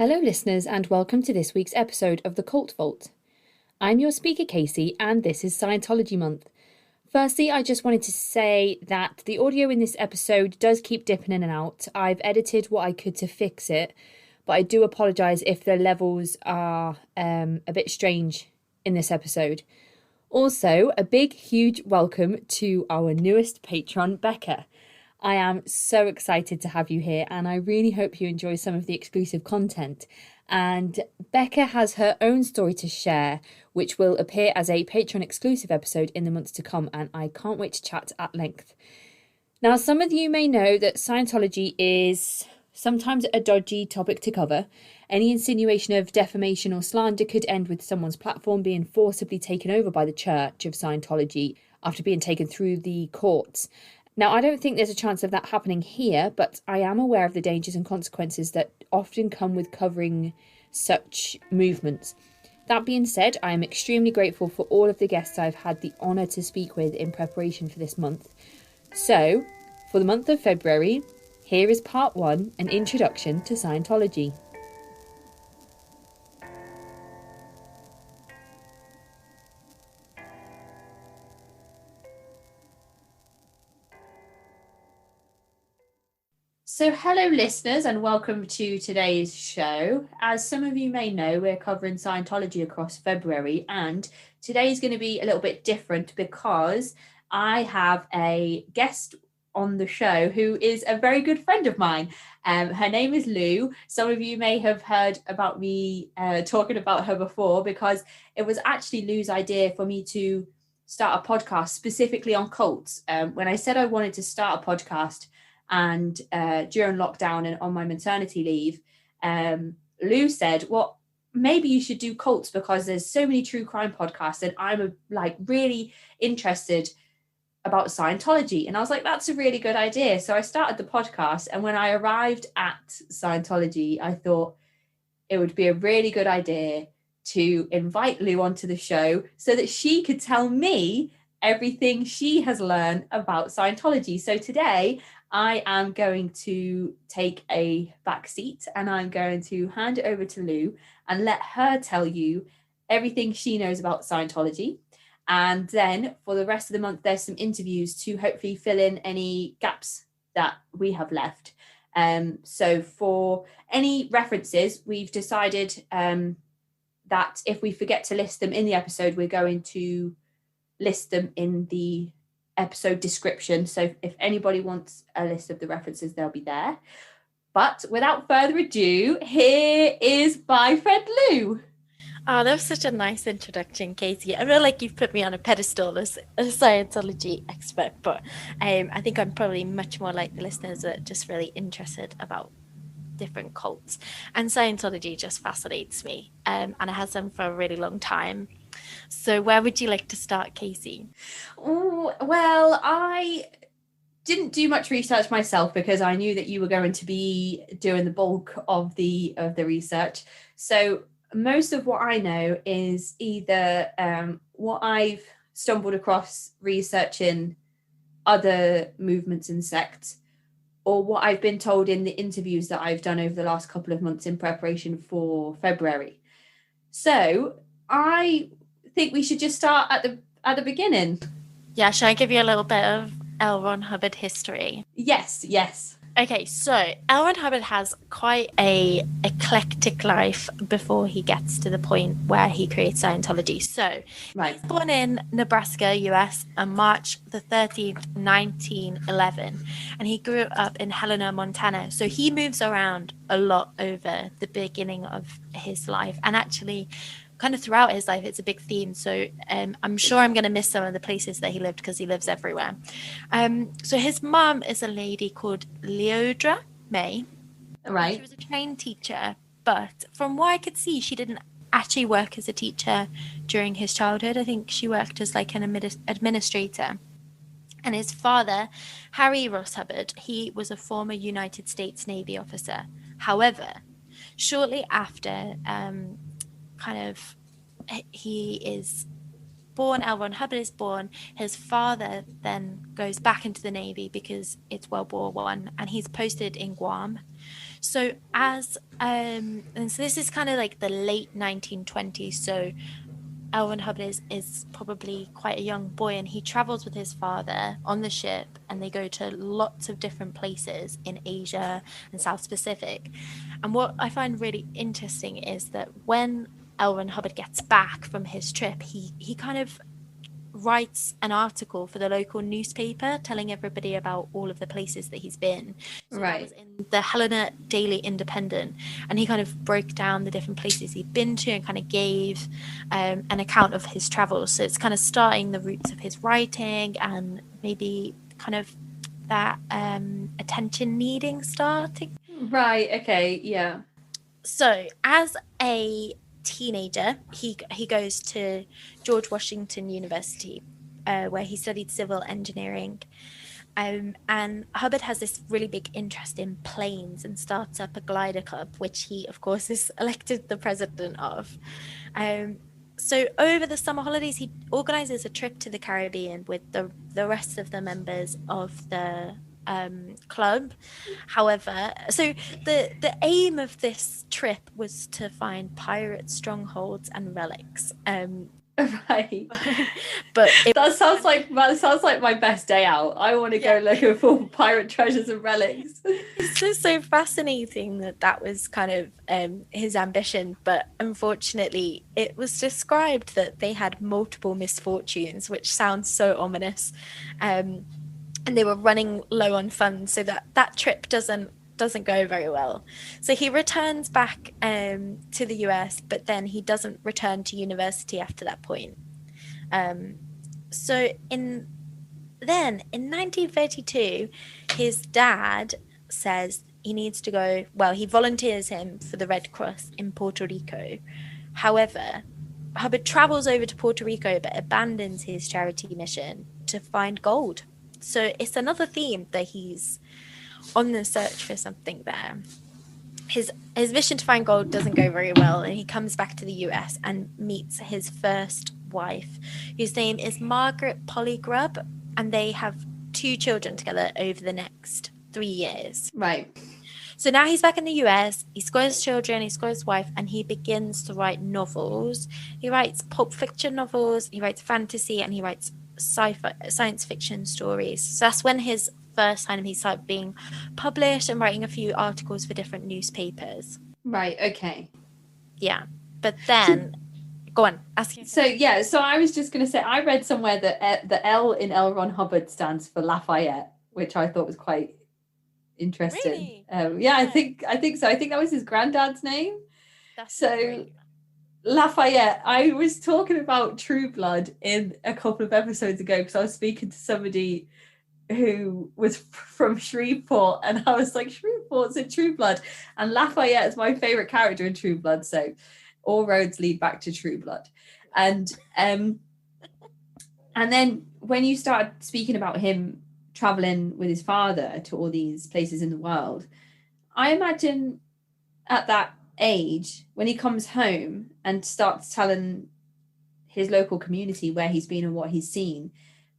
Hello, listeners, and welcome to this week's episode of The Cult Vault. I'm your speaker, Casey, and this is Scientology Month. Firstly, I just wanted to say that the audio in this episode does keep dipping in and out. I've edited what I could to fix it, but I do apologise if the levels are a bit strange in this episode. Also, a big, huge welcome to our newest patron, Becca. I am so excited to have you here, and I really hope you enjoy some of the exclusive content. And Becca has her own story to share, which will appear as a Patreon exclusive episode in the months to come, and I can't wait to chat at length. Now, some of you may know that Scientology is sometimes a dodgy topic to cover. Any insinuation of defamation or slander could end with someone's platform being forcibly taken over by the Church of Scientology after being taken through the courts. Now, I don't think there's a chance of that happening here, but I am aware of the dangers and consequences that often come with covering such movements. That being said, I am extremely grateful for all of the guests I've had the honour to speak with in preparation for this month. So, for the month of February, here is part 1, an introduction to Scientology. So hello listeners and welcome to today's show. As some of you may know, we're covering Scientology across February, and today's going to be a little bit different because I have a guest on the show who is a very good friend of mine. Her name is Lou. Some of you may have heard about me talking about her before, because it was actually Lou's idea for me to start a podcast specifically on cults. When I said I wanted to start a podcast, and during lockdown and on my maternity leave, Lou said, well, maybe you should do cults because there's so many true crime podcasts and I'm really interested about Scientology. And I was like, that's a really good idea. So I started the podcast, and when I arrived at Scientology, I thought it would be a really good idea to invite Lou onto the show so that she could tell me everything she has learned about Scientology. So today I am going to take a back seat and I'm going to hand it over to Lou and let her tell you everything she knows about Scientology. And then for the rest of the month, there's some interviews to hopefully fill in any gaps that we have left. So for any references, we've decided that if we forget to list them in the episode, we're going to list them in the episode description. So if anybody wants a list of the references, they'll be there. But without further ado, here is my friend Lou. Oh, that was such a nice introduction, Casey. I feel like you've put me on a pedestal as a Scientology expert, but I think I'm probably much more like the listeners that are just really interested about different cults. And Scientology just fascinates me, and it has done for a really long time. So where would you like to start, Casey? Oh, well, I didn't do much research myself because I knew that you were going to be doing the bulk of the research. So most of what I know is either what I've stumbled across researching other movements and sects, or what I've been told in the interviews that I've done over the last couple of months in preparation for February. So I think we should just start at the beginning. Yeah, shall I give you a little bit of L. Ron Hubbard history? Yes. Okay, so L. Ron Hubbard has quite a eclectic life before he gets to the point where he creates Scientology. So, right. He was born in Nebraska, US, on March the 13th, 1911, and he grew up in Helena, Montana. So he moves around a lot over the beginning of his life, and actually kind of throughout his life, it's a big theme. So I'm sure I'm going to miss some of the places that he lived because he lives everywhere. So his mom is a lady called Leodra May. Right. She was a trained teacher, but from what I could see, she didn't actually work as a teacher during his childhood. I think she worked as like an administrator. And his father, Harry Ross Hubbard, he was a former United States Navy officer. However, shortly after he is born, L. Ron Hubbard is born, his father then goes back into the Navy because it's World War I, and he's posted in Guam. So and so this is kind of like the late 1920s. So L. Ron Hubbard is probably quite a young boy, and he travels with his father on the ship, and they go to lots of different places in Asia and South Pacific. And what I find really interesting is that when L. Ron Hubbard gets back from his trip, he kind of writes an article for the local newspaper telling everybody about all of the places that he's been. So that was in the Helena Daily Independent, and he kind of broke down the different places he'd been to and kind of gave an account of his travels. So it's kind of starting the roots of his writing and maybe kind of that attention needing starting. Right, okay, yeah. So as a teenager, he goes to George Washington University, where he studied civil engineering. And Hubbard has this really big interest in planes and starts up a glider club, which he, of course, is elected the president of. So over the summer holidays, he organizes a trip to the Caribbean with the rest of the members of the club. However, so the aim of this trip was to find pirate strongholds and relics. Right. But that sounds like my best day out. I want to go looking for pirate treasures and relics. It's just so fascinating that was kind of his ambition, but unfortunately it was described that they had multiple misfortunes, which sounds so ominous. And they were running low on funds, so that trip doesn't go very well. So he returns back to the US, but then he doesn't return to university after that point. So in 1932, his dad says he needs to go. Well, he volunteers him for the Red Cross in Puerto Rico. However, Hubbard travels over to Puerto Rico but abandons his charity mission to find gold. So it's another theme that he's on the search for something there. His mission to find gold doesn't go very well, and he comes back to the US and meets his first wife, whose name is Margaret Polly Grubb, and they have 2 children together over the next 3 years. Right. So now he's back in the US, he's got his children, he's got his wife, and he begins to write novels. He writes pulp fiction novels, he writes fantasy, and he writes science fiction stories. So that's when his first time he started being published and writing a few articles for different newspapers. Right, okay. Yeah. But then go on, ask you. So I was just going to say, I read somewhere that the L in L. Ron Hubbard stands for Lafayette, which I thought was quite interesting. Really? I think so. I think that was his granddad's name. That's so great. Lafayette, I was talking about True Blood in a couple of episodes ago because I was speaking to somebody who was from Shreveport, and I was like, Shreveport's in True Blood, and Lafayette is my favorite character in True Blood, so all roads lead back to True Blood. And then when you started speaking about him traveling with his father to all these places in the world, I imagine at that age, when he comes home and starts telling his local community where he's been and what he's seen,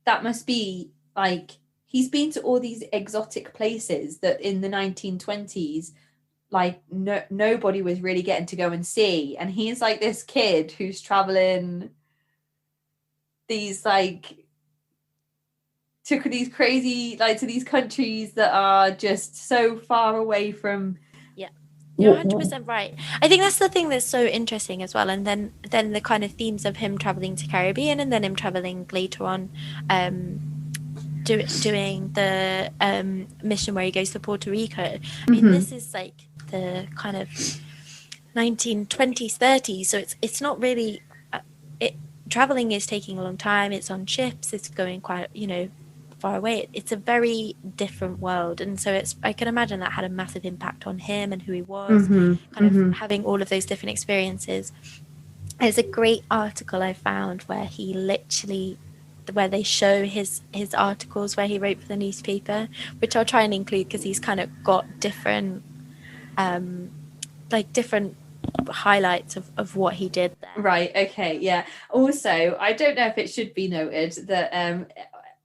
that must be like, he's been to all these exotic places that in the 1920s, like nobody was really getting to go and see. And he's like this kid who's traveling these like to these crazy, like to these countries that are just so far away from. You're 100% right. I think that's the thing that's so interesting as well. And then the kind of themes of him traveling to Caribbean, and then him traveling later on, doing the mission where he goes to Puerto Rico. I mean, this is like the kind of 1920s, 30s. So it's not really. Traveling is taking a long time. It's on ships. It's going quite, far away. It's a very different world, and so I can imagine that had a massive impact on him and who he was, of having all of those different experiences. There's a great article I found where they show his articles where he wrote for the newspaper, which I'll try and include because he's kind of got different different highlights of what he did there. Right, okay, yeah. Also, I don't know if it should be noted that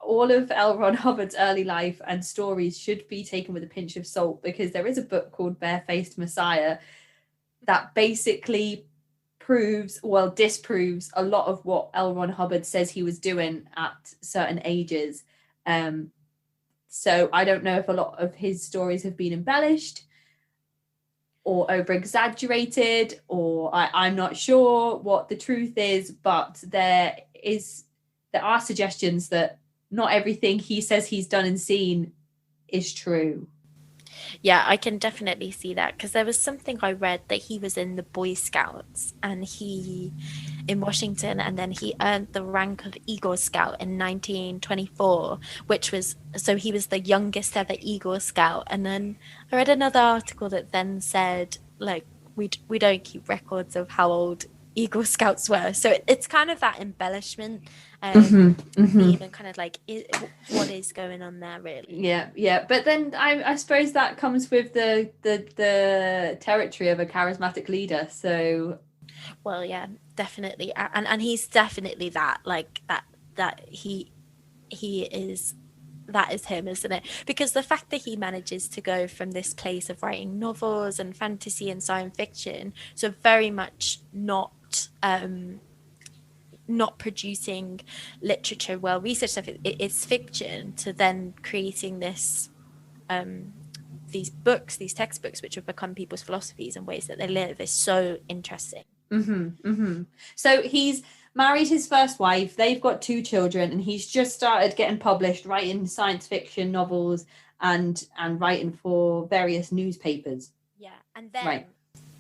all of L. Ron Hubbard's early life and stories should be taken with a pinch of salt, because there is a book called Barefaced Messiah that basically disproves a lot of what L. Ron Hubbard says he was doing at certain ages. So I don't know if a lot of his stories have been embellished or over exaggerated, or I'm not sure what the truth is, but there are suggestions that not everything he says he's done and seen is true. Yeah, I can definitely see that, because there was something I read that he was in the Boy Scouts in Washington, and then he earned the rank of Eagle Scout in 1924, so he was the youngest ever Eagle Scout. And then I read another article that then said, like, we don't keep records of how old Eagle Scouts were. So it's kind of that embellishment theme, and kind of like what is going on there, really. Yeah. But then I suppose that comes with the territory of a charismatic leader. So, well, yeah, definitely, and he's definitely that, like that he is. That is him, isn't it? Because the fact that he manages to go from this place of writing novels and fantasy and science fiction, so very much not producing literature, well researched stuff, it's fiction, to then creating these books, these textbooks, which have become people's philosophies and ways that they live, is so interesting. So he's married his first wife, they've got 2 children, and he's just started getting published, writing science fiction novels and writing for various newspapers. Yeah, and then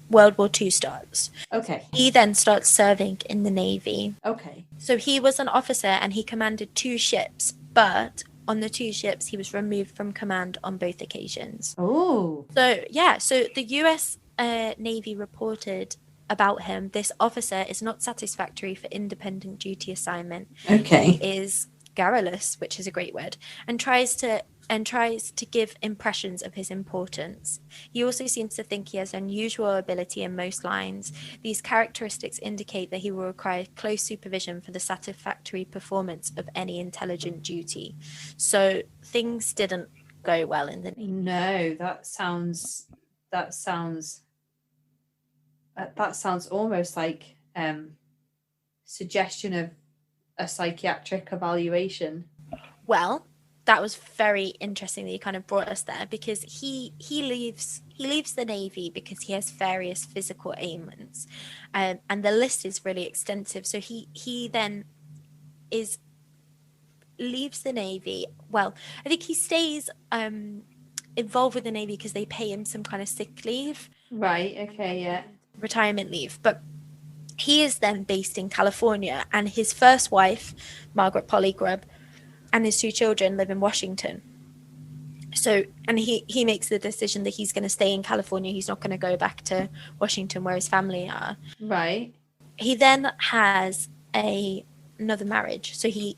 World War II starts. Okay. He then starts serving in the Navy. Okay. So he was an officer and he commanded 2 ships, but on the 2 ships he was removed from command on both occasions. Oh. So yeah, so the US Navy reported about him: this officer is not satisfactory for independent duty assignment. Okay. He is garrulous, which is a great word, and tries to give impressions of his importance. He also seems to think he has unusual ability in most lines. These characteristics indicate that he will require close supervision for the satisfactory performance of any intelligent duty. So things didn't go well in the Navy. No, that sounds almost like suggestion of a psychiatric evaluation. Well, that was very interesting that you kind of brought us there, because he leaves the Navy because he has various physical ailments, and the list is really extensive. So he then leaves the Navy. Well, I think he stays involved with the Navy because they pay him some kind of sick leave. Right. Okay. Yeah. Retirement leave. But he is then based in California, and his first wife, Margaret Polly Grubb, and his 2 children live in Washington. So, and he makes the decision that he's going to stay in California. He's not going to go back to Washington where his family are. Right. He then has another marriage. So he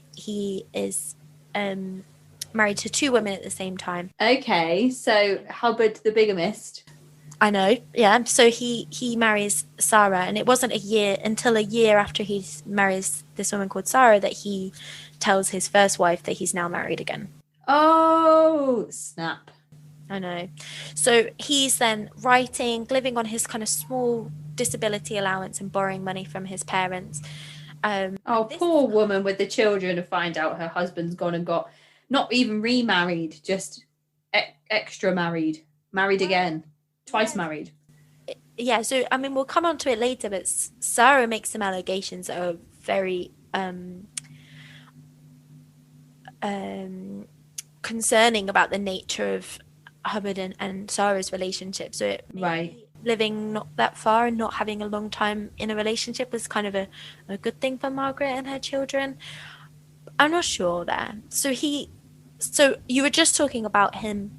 is married to 2 women at the same time. Okay, so Hubbard the bigamist. I know, yeah. So he marries Sarah, and it wasn't until a year after he marries this woman called Sarah that he tells his first wife that he's now married again. Oh, snap. I know. So he's then living on his kind of small disability allowance and borrowing money from his parents. Poor woman with the children to find out her husband's gone and got not even remarried, just extra married again, twice married. Yeah, so I mean, we'll come on to it later, but Sarah makes some allegations that are very concerning about the nature of Hubbard and Sarah's relationship. So living not that far and not having a long time in a relationship was kind of a good thing for Margaret and her children. I'm not sure there. So you were just talking about him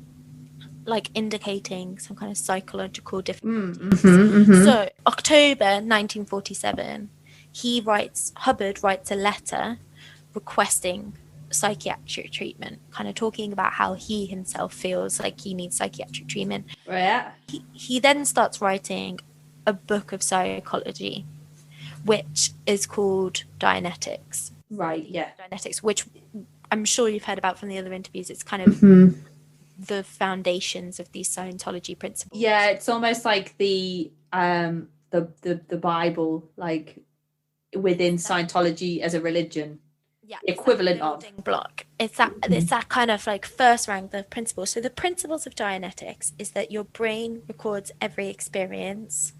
like indicating some kind of psychological difficulties. So October 1947, Hubbard writes a letter requesting psychiatric treatment, kind of talking about how he himself feels like he needs psychiatric treatment. Yeah. He then starts writing a book of psychology, which is called Dianetics. Right, yeah. Dianetics, which I'm sure you've heard about from the other interviews, it's kind of the foundations of these Scientology principles. Yeah, it's almost like the Bible, like within Scientology as a religion. Yeah, The equivalent of building block. It's that kind of like first rank the principles. So the principles of Dianetics is that your brain records every experience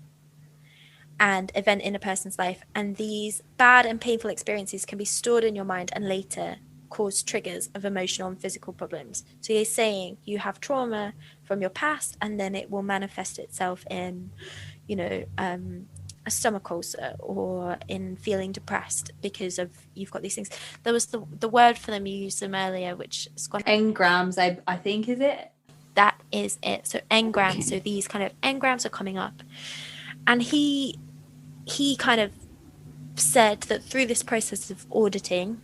and event in a person's life, and these bad and painful experiences can be stored in your mind and later cause triggers of emotional and physical problems. So you're saying you have trauma from your past, and then it will manifest itself in, a stomach ulcer or in feeling depressed because of you've got these things. There was the word for them, you used them earlier, which is engrams, I think, is it? That is it. So engrams. Okay. So these kind of engrams are coming up, and he kind of said that through this process of auditing,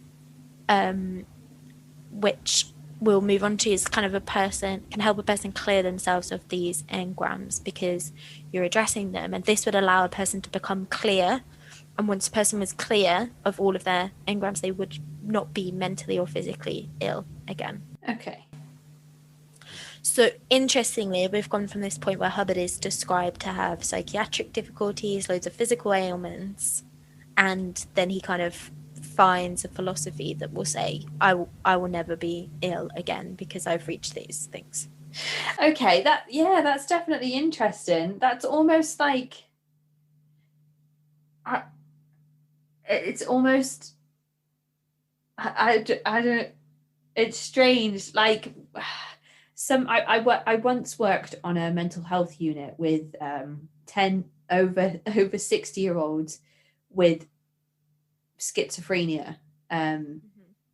which we'll move on to, is kind of can help a person clear themselves of these engrams because you're addressing them, and this would allow a person to become clear. And once a person was clear of all of their engrams, they would not be mentally or physically ill again. Okay. So interestingly, we've gone from this point where Hubbard is described to have psychiatric difficulties, loads of physical ailments, and then he kind of finds a philosophy that will say, I will never be ill again because I've reached these things. Okay, that's definitely interesting. That's almost like it's almost I don't, it's strange, like I once worked on a mental health unit with 10 over 60-year-olds with schizophrenia,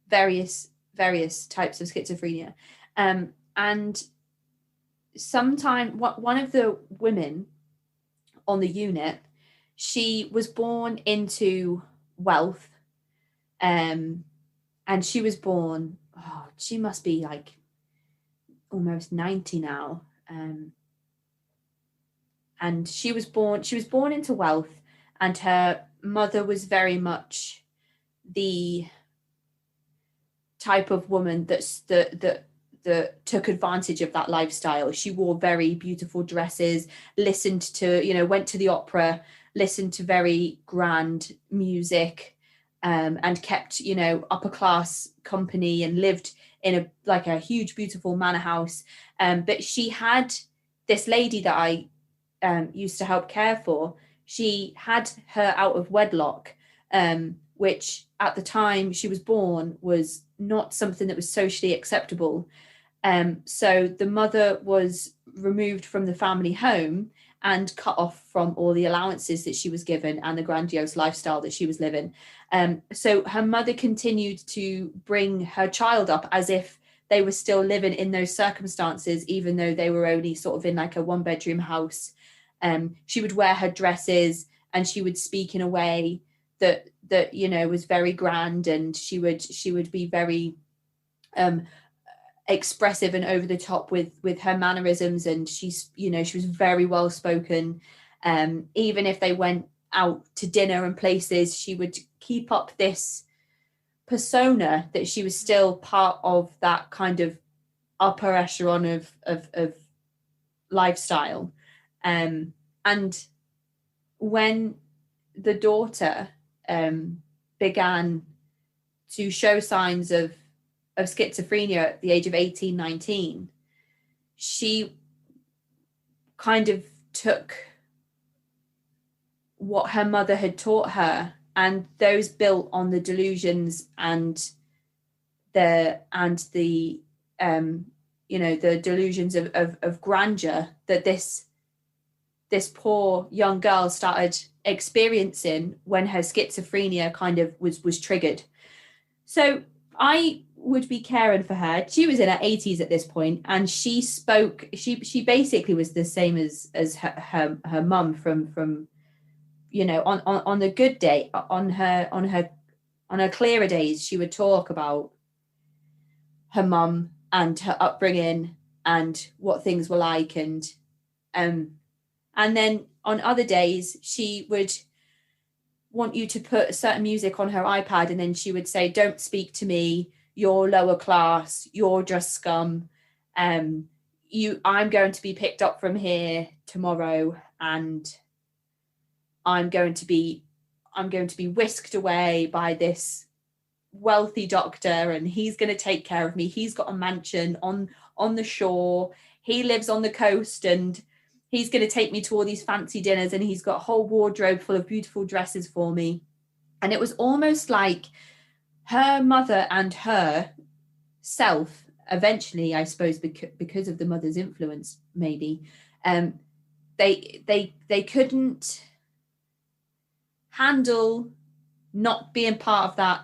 various types of schizophrenia, and sometime one of the women on the unit, she was born into wealth, and she was born, she must be like almost 90 now, and she was born into wealth, and her mother was very much the type of woman that took advantage of that lifestyle. She wore very beautiful dresses, listened to, went to the opera, listened to very grand music, and kept, upper class company, and lived in a huge, beautiful manor house. But she had this lady that I used to help care for. She had her out of wedlock, which at the time she was born was not something that was socially acceptable. So the mother was removed from the family home and cut off from all the allowances that she was given and the grandiose lifestyle that she was living. So her mother continued to bring her child up as if they were still living in those circumstances, even though they were only sort of in like a 1-bedroom house. She would wear her dresses, and she would speak in a way that was very grand, and she would be very expressive and over the top with her mannerisms, and she was very well spoken. Even if they went out to dinner and places, she would keep up this persona that she was still part of that kind of upper echelon of lifestyle. And when the daughter began to show signs of schizophrenia at the age of 18, 19, she kind of took what her mother had taught her, and those built on the delusions and the delusions of grandeur that this poor young girl started experiencing when her schizophrenia kind of was triggered. So I would be caring for her. She was in her 80s at this point, and she basically was the same as her mum from on the good day, on her clearer days, she would talk about her mum and her upbringing and what things were like, and then on other days she would want you to put certain music on her iPad, and then she would say, don't speak to me, you're lower class, you're just scum. I'm going to be picked up from here tomorrow, and I'm going to be whisked away by this wealthy doctor, and he's going to take care of me. He's got a mansion on the shore. He lives on the coast, and he's going to take me to all these fancy dinners, and he's got a whole wardrobe full of beautiful dresses for me. And it was almost like her mother and her self eventually, I suppose, because of the mother's influence, maybe, they couldn't handle not being part of that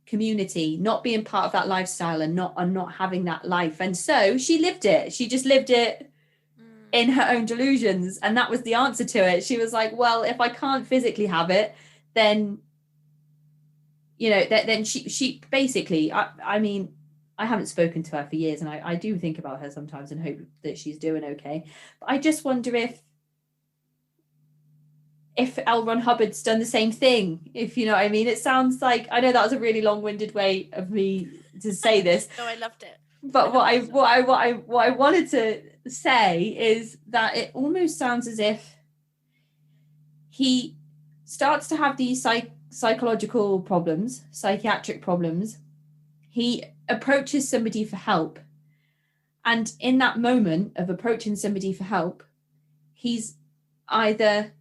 community, not being part of that lifestyle, and not having that life. And so she lived it. She just lived it in her own delusions, and that was the answer to it. She was like, well, if I can't physically have it, then then she basically, I mean, I haven't spoken to her for years, and I do think about her sometimes and hope that she's doing okay. But I just wonder if L. Ron Hubbard's done the same thing, if you know what I mean. It sounds like, I know that was a really long-winded way of me to say this. No, I loved it. But what I wanted to say is that it almost sounds as if he starts to have these psychological problems, psychiatric problems. He approaches somebody for help. And in that moment of approaching somebody for help, he's either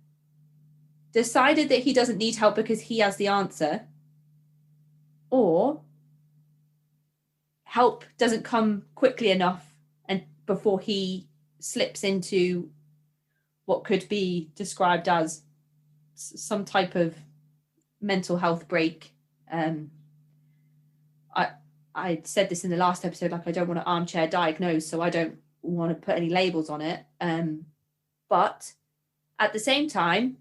decided that he doesn't need help because he has the answer, or help doesn't come quickly enough and before he slips into what could be described as some type of mental health break. I said this in the last episode, like, I don't want to armchair diagnose, so I don't want to put any labels on it. But at the same time,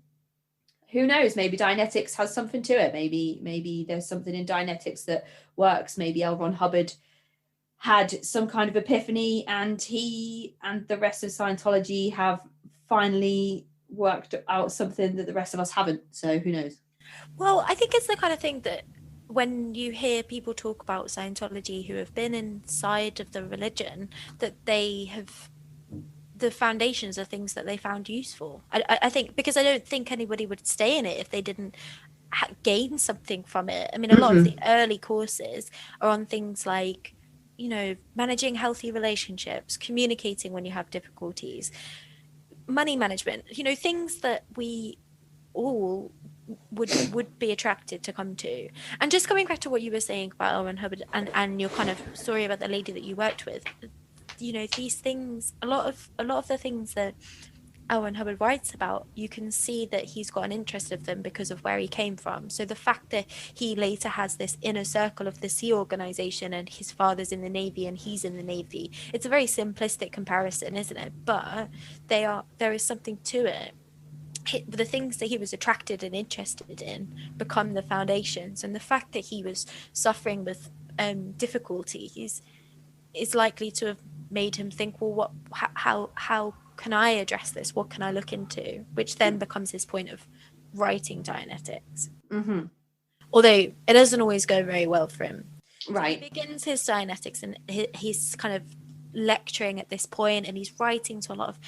who knows? Maybe Dianetics has something to it. Maybe there's something in Dianetics that works. Maybe L. Ron Hubbard had some kind of epiphany, and he and the rest of Scientology have finally worked out something that the rest of us haven't. So who knows? Well, I think it's the kind of thing that when you hear people talk about Scientology who have been inside of the religion, that they have, the foundations are things that they found useful. I think, because I don't think anybody would stay in it if they didn't gain something from it. I mean, a lot of the early courses are on things like, managing healthy relationships, communicating when you have difficulties, money management, things that we all would be attracted to come to. And just coming back to what you were saying about L. Ron Hubbard and your kind of story about the lady that you worked with, these things, a lot of the things that L. Ron Hubbard writes about, you can see that he's got an interest of them because of where he came from. So the fact that he later has this inner circle of the Sea organization, and his father's in the Navy and he's in the Navy, it's a very simplistic comparison, isn't it? But there is something to it. The things that he was attracted and interested in become the foundations, and the fact that he was suffering with difficulties is likely to have made him think, well, how can I address this? What can I look into? Which then becomes his point of writing Dianetics. Mm-hmm. Although it doesn't always go very well for him. Right. So he begins his Dianetics, and he's kind of lecturing at this point, and he's writing to a lot of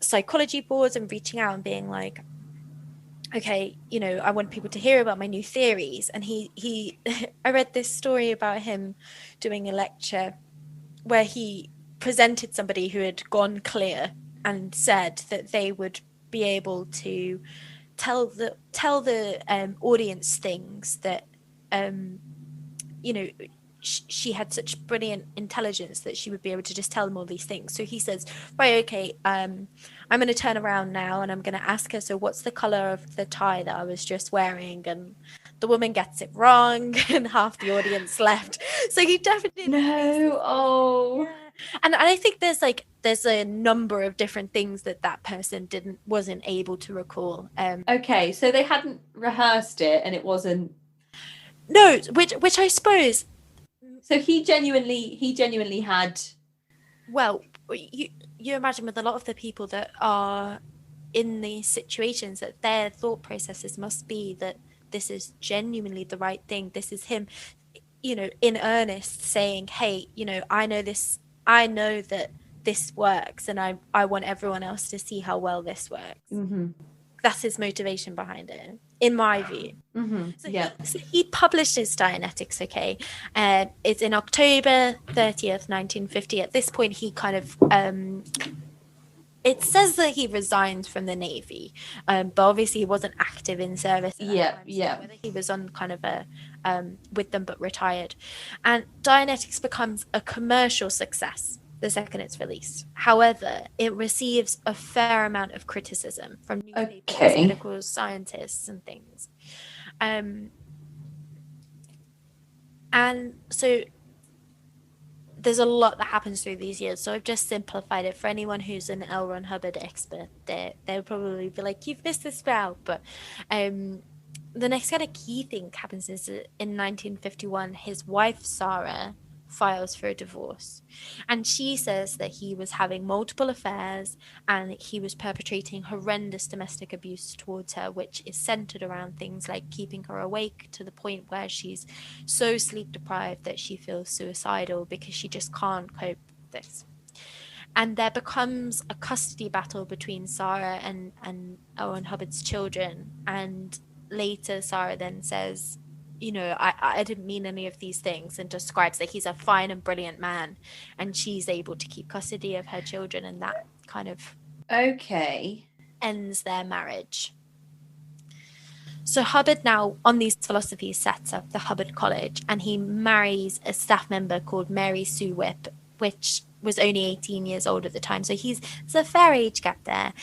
psychology boards and reaching out and being like, okay, I want people to hear about my new theories. And he I read this story about him doing a lecture where he presented somebody who had gone clear and said that they would be able to tell the audience things that she had such brilliant intelligence that she would be able to just tell them all these things. So he says, right, okay, I'm going to turn around now and I'm going to ask her, so what's the color of the tie that I was just wearing? And the woman gets it wrong and half the audience left. So he definitely Yeah. And I think there's a number of different things that person wasn't able to recall. Okay, so they hadn't rehearsed it, and it wasn't. No, which I suppose. So he genuinely had. Well, you imagine with a lot of the people that are in these situations that their thought processes must be that this is genuinely the right thing. This is him, in earnest saying, hey, I know that this works, and I want everyone else to see how well this works. Mm-hmm. That's his motivation behind it, in my view. Mm-hmm. So he published his Dianetics, okay? It's in October 30th, 1950. At this point, he kind of... it says that he resigned from the Navy, but obviously he wasn't active in service at that time. So whether he was on kind of a... with them but retired. And Dianetics becomes a commercial success the second it's released. However, it receives a fair amount of criticism from newspapers, medical scientists, and things. And so there's a lot that happens through these years. So I've just simplified it for anyone who's an L. Ron Hubbard expert. They'll probably be like, you've missed this out. But the next kind of key thing happens is that in 1951, his wife, Sarah, files for a divorce, and she says that he was having multiple affairs and he was perpetrating horrendous domestic abuse towards her, which is centered around things like keeping her awake to the point where she's so sleep deprived that she feels suicidal because she just can't cope with this. And there becomes a custody battle between Sarah and Owen Hubbard's children, and later Sarah then says, I didn't mean any of these things, and describes that he's a fine and brilliant man, and she's able to keep custody of her children, and that kind of ends their marriage. So Hubbard now, on these philosophies, sets up the Hubbard College, and he marries a staff member called Mary Sue Whip, which was only 18 years old at the time. So there's a fair age gap there.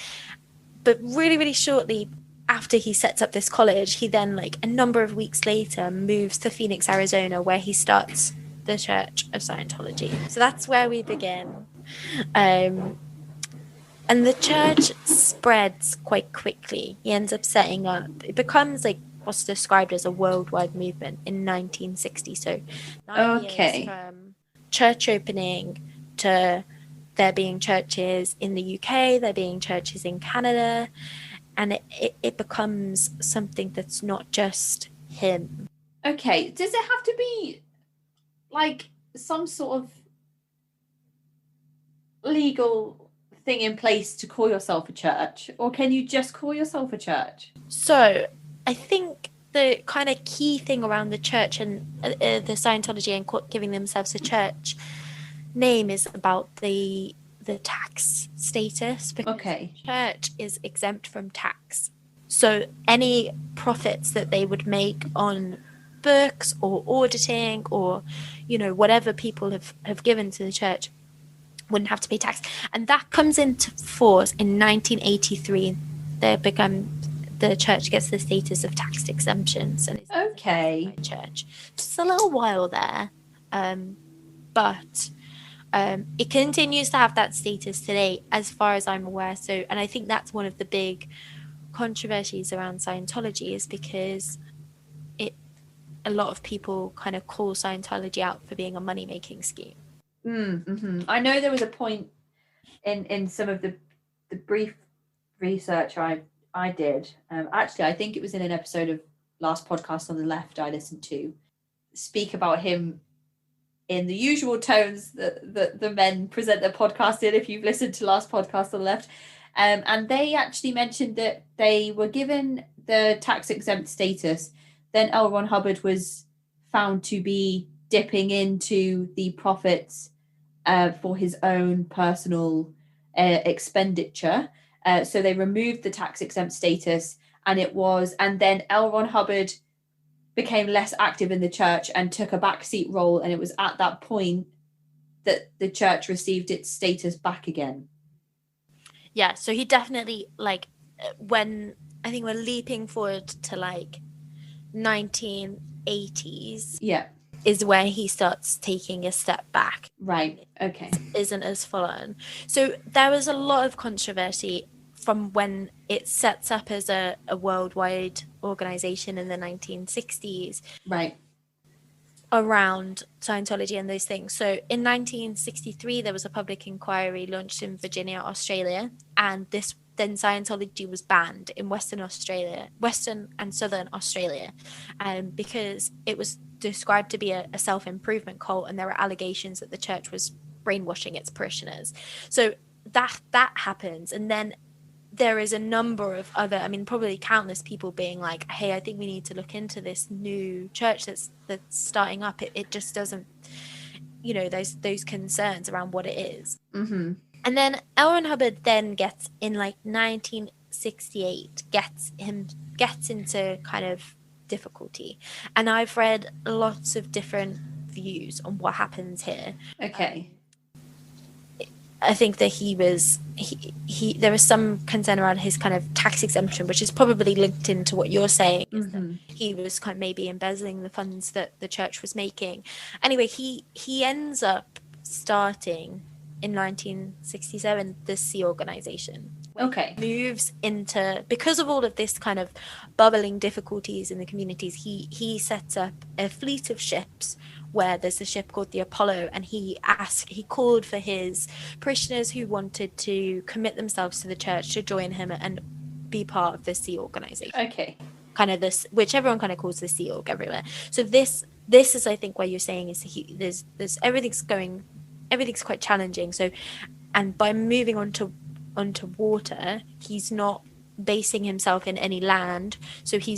But really, really shortly after he sets up this college, he then, like a number of weeks later, moves to Phoenix, Arizona, where he starts the Church of Scientology. So that's where we begin. And the church spreads quite quickly. He ends up setting up, it becomes like what's described as a worldwide movement in 1960. So 9 years from church opening to there being churches in the UK, there being churches in Canada, and it becomes something that's not just him. Okay, does it have to be like some sort of legal thing in place to call yourself a church, or can you just call yourself a church? So I think the kind of key thing around the church and the Scientology and giving themselves a church name is about the tax status, because the church is exempt from tax. So any profits that they would make on books or auditing or, whatever people have given to the church wouldn't have to pay tax. And that comes into force in 1983. The church gets the status of tax exemptions and is a church. Just a little while there, but it continues to have that status today, as far as I'm aware. So, and I think that's one of the big controversies around Scientology, is because a lot of people kind of call Scientology out for being a money-making scheme. Mm-hmm. I know there was a point in some of the brief research I did. Actually, I think it was in an episode of Last Podcast on the Left I listened to, speak about him in the usual tones that the men present their podcast in, if you've listened to Last Podcast on the Left. And they actually mentioned that they were given the tax exempt status. Then L. Ron Hubbard was found to be dipping into the profits for his own personal expenditure. So they removed the tax exempt status, and then L. Ron Hubbard became less active in the church and took a backseat role. And it was at that point that the church received its status back again. Yeah, so he definitely, when I think we're leaping forward to 1980s. Yeah. Is where he starts taking a step back. Right. Okay. Isn't as full on. So there was a lot of controversy from when it sets up as a worldwide organization in the 1960s. Right. Around Scientology and those things. So in 1963, there was a public inquiry launched in Virginia, Australia, and this then Scientology was banned in Western and Southern Australia, because it was described to be a self-improvement cult, and there were allegations that the church was brainwashing its parishioners. So that happens, and then there is a number of other, I mean, probably countless people being like, hey, I think we need to look into this new church that's starting up. It just doesn't, you know, those concerns around what it is. Mm-hmm. And then L. Ron Hubbard then gets, in like 1968, gets into kind of difficulty. And I've read lots of different views on what happens here. Okay. I think that there was some concern around his kind of tax exemption, which is probably linked into what you're saying, is that he was kind of maybe embezzling the funds that the church was making. Anyway, he ends up starting in 1967 the Sea Organization. Okay. He moves into, because of all of this kind of bubbling difficulties in the communities, he sets up a fleet of ships, where there's a ship called the Apollo, and he called for his parishioners who wanted to commit themselves to the church to join him and be part of the Sea Organization. Okay. Kind of this, which everyone kind of calls the Sea Org everywhere. So this is, I think, what you're saying is there's everything's quite challenging. So, and by moving onto water, he's not basing himself in any land, so he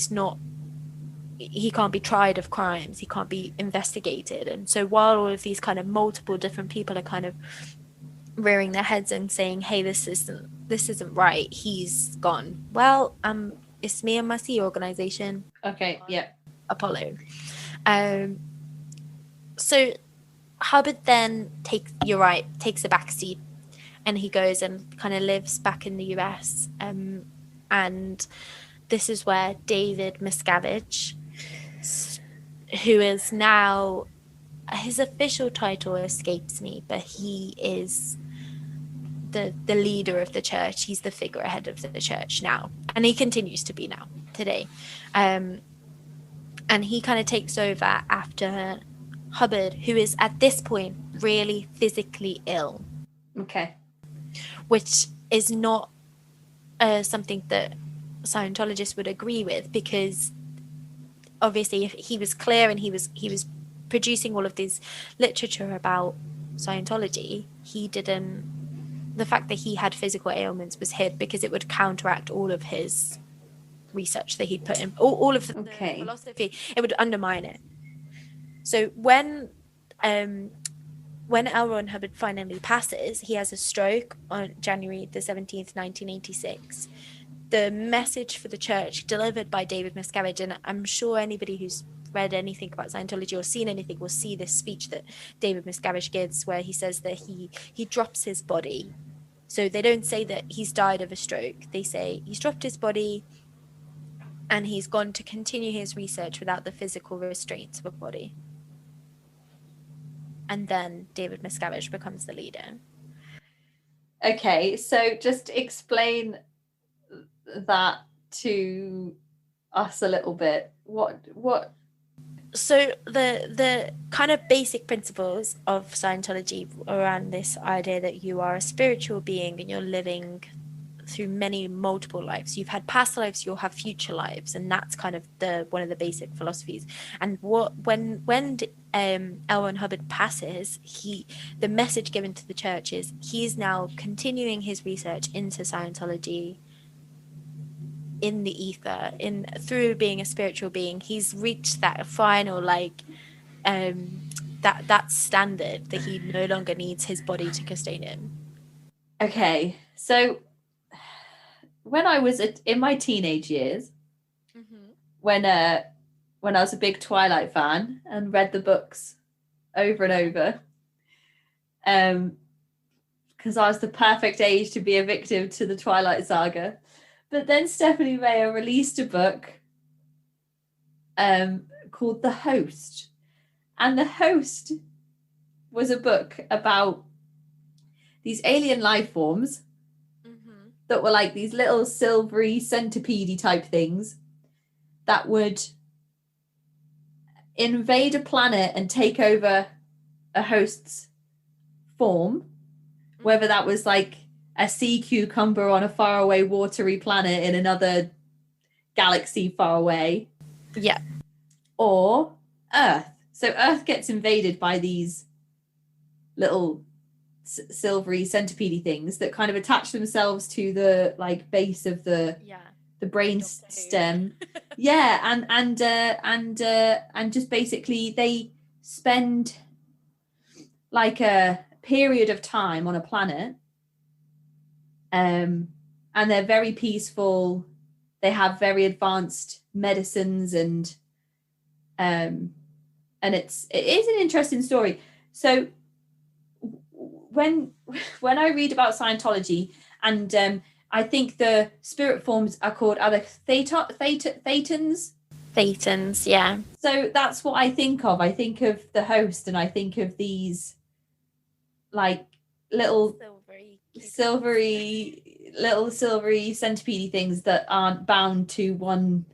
can't be tried of crimes, he can't be investigated. And so while all of these kind of multiple different people are kind of rearing their heads and saying, hey, this isn't right, he's gone, well, it's me and my Sea Organization. Okay. Yeah. Apollo. So Hubbard then takes a backseat, and he goes and kind of lives back in the US, and this is where David Miscavige, who is now, his official title escapes me, but he is the leader of the church. He's the figurehead of the church now, and he continues to be now today. And he kind of takes over after Hubbard, who is at this point really physically ill. Okay. Which is not something that Scientologists would agree with, because obviously if he was clear and he was producing all of this literature about Scientology, the fact that he had physical ailments was hid because it would counteract all of his research that he'd put in, all of the philosophy. It would undermine it. So when L. Ron Hubbard finally passes, he has a stroke on January the 17th, 1986. The message for the church delivered by David Miscavige, and I'm sure anybody who's read anything about Scientology or seen anything will see this speech that David Miscavige gives, where he says that he drops his body. So they don't say that he's died of a stroke. They say he's dropped his body and he's gone to continue his research without the physical restraints of a body. And then David Miscavige becomes the leader. Okay, so just explain that to us a little bit. What? So the kind of basic principles of Scientology around this idea that you are a spiritual being and you're living through multiple lives. You've had past lives, you'll have future lives, and that's kind of one of the basic philosophies. And when L. Ron Hubbard passes, the message given to the church is he's now continuing his research into Scientology in the ether, through being a spiritual being. He's reached that final that standard that he no longer needs his body to sustain him. Okay, so when I was in my teenage years, when I was a big Twilight fan and read the books over and over, because I was the perfect age to be a victim to the Twilight saga. But then Stephanie Meyer released a book called The Host. And The Host was a book about these alien life forms that were like these little silvery centipede type things that would invade a planet and take over a host's form, whether that was like a sea cucumber on a faraway watery planet in another galaxy far away. Yeah. Or Earth. So Earth gets invaded by these little silvery centipede things that kind of attach themselves to the like base of the brain stem. Yeah, and just basically they spend like a period of time on a planet, and they're very peaceful. They have very advanced medicines, and it is an interesting story. So when I read about Scientology, and I think the spirit forms are called other thetans. Thetans, yeah. So that's what I think of. I think of the host, and I think of these like little silvery centipede things that aren't bound to one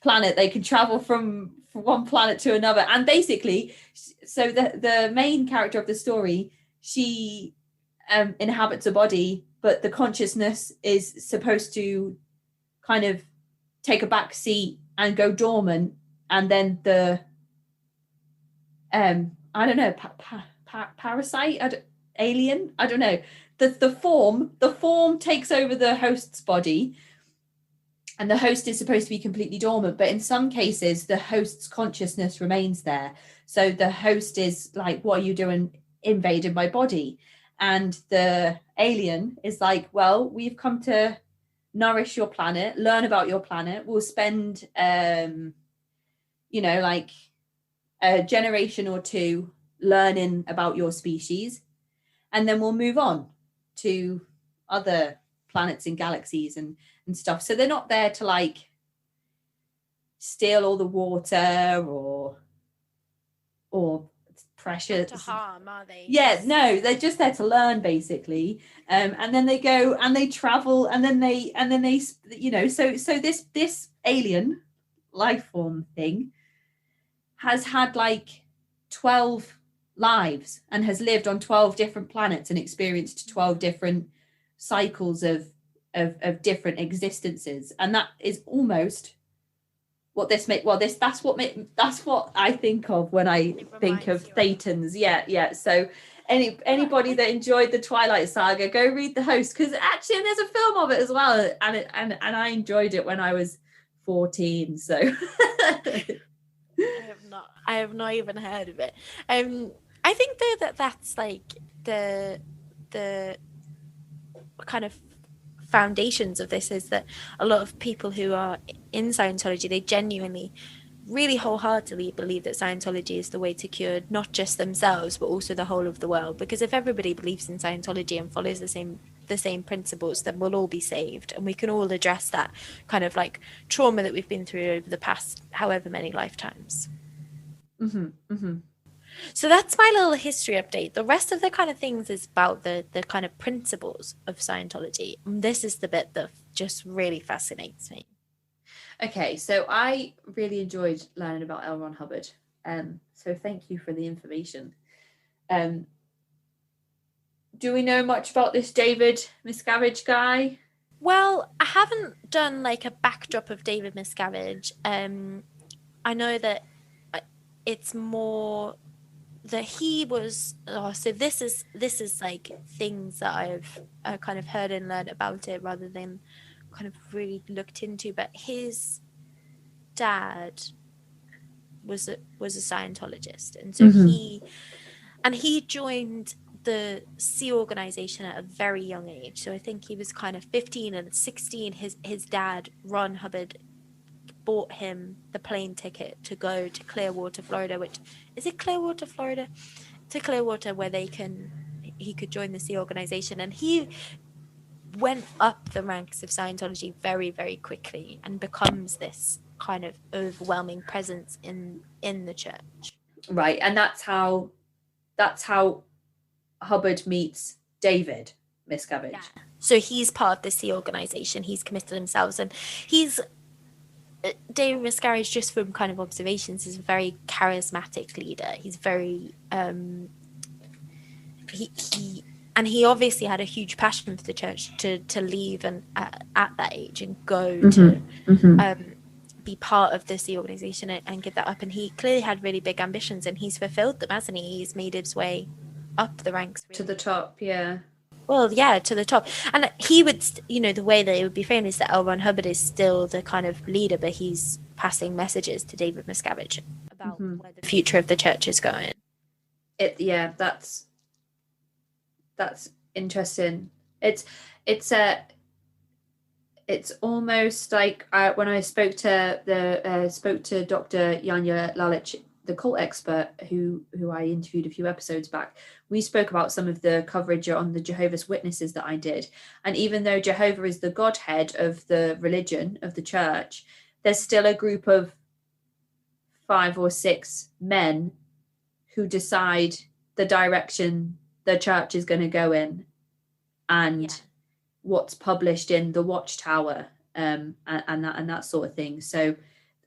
planet. They can travel from one planet to another, and basically, so the main character of the story, she inhabits a body, but the consciousness is supposed to kind of take a back seat and go dormant, and then the I don't know, parasite, alien, I don't know, the form takes over the host's body, and the host is supposed to be completely dormant, but in some cases the host's consciousness remains there. So the host is like, what are you doing invading my body? And the alien is like, well, we've come to nourish your planet, learn about your planet. We'll spend like a generation or two learning about your species, and then we'll move on to other planets and galaxies and stuff. So they're not there to like steal all the water or pressure to harm, are they? Yeah, no, they're just there to learn, basically. And then they go and they travel, and then they so this alien life form thing has had like 12 lives and has lived on 12 different planets and experienced 12 different cycles of different existences. And that is almost what this that's what I think of when I think of thetans. Yeah. So anybody that enjoyed the Twilight Saga, go read The Host, because actually there's a film of it as well, and I enjoyed it when I was 14. So I have not even heard of it. I think though that's like the kind of foundations of this is that a lot of people who are in Scientology, they genuinely really wholeheartedly believe that Scientology is the way to cure not just themselves but also the whole of the world, because if everybody believes in Scientology and follows the same principles, then we'll all be saved, and we can all address that kind of like trauma that we've been through over the past however many lifetimes. So that's my little history update. The rest of the kind of things is about the kind of principles of Scientology. And this is the bit that just really fascinates me. Okay, so I really enjoyed learning about L. Ron Hubbard. So thank you for the information. Do we know much about this David Miscavige guy? Well, I haven't done like a backdrop of David Miscavige. I know that it's more that he was so this is like things that I've kind of heard and learned about it rather than kind of really looked into. But his dad was a Scientologist, and so he joined the Sea organization at a very young age. So I think he was kind of 15, and at 16 his dad, Ron Hubbard, bought him the plane ticket to go to Clearwater, Florida, which is it Clearwater, Florida? To Clearwater, where he could join the Sea organization. And he went up the ranks of Scientology very, very quickly and becomes this kind of overwhelming presence in the church. Right, and that's how Hubbard meets David Miscavige. Yeah. So he's part of the Sea organization. He's committed himself, and David Miscavige, just from kind of observations, is a very charismatic leader. He's very and he obviously had a huge passion for the church to leave and at that age and go to be part of this organization and give that up. And he clearly had really big ambitions, and he's fulfilled them, hasn't he? He's made his way up the ranks really. To the top, yeah. Well, yeah, to the top. And he would, the way that it would be framed is that L. Ron Hubbard is still the kind of leader, but he's passing messages to David Miscavige about where the future of the church is going. That's interesting. It's almost like when I spoke to Dr. Yanya Lalich, the cult expert who I interviewed a few episodes back. We spoke about some of the coverage on the Jehovah's Witnesses that I did, and even though Jehovah is the godhead of the religion of the church, there's still a group of 5 or 6 men who decide the direction the church is going to go in, and what's published in the Watchtower, and that sort of thing. So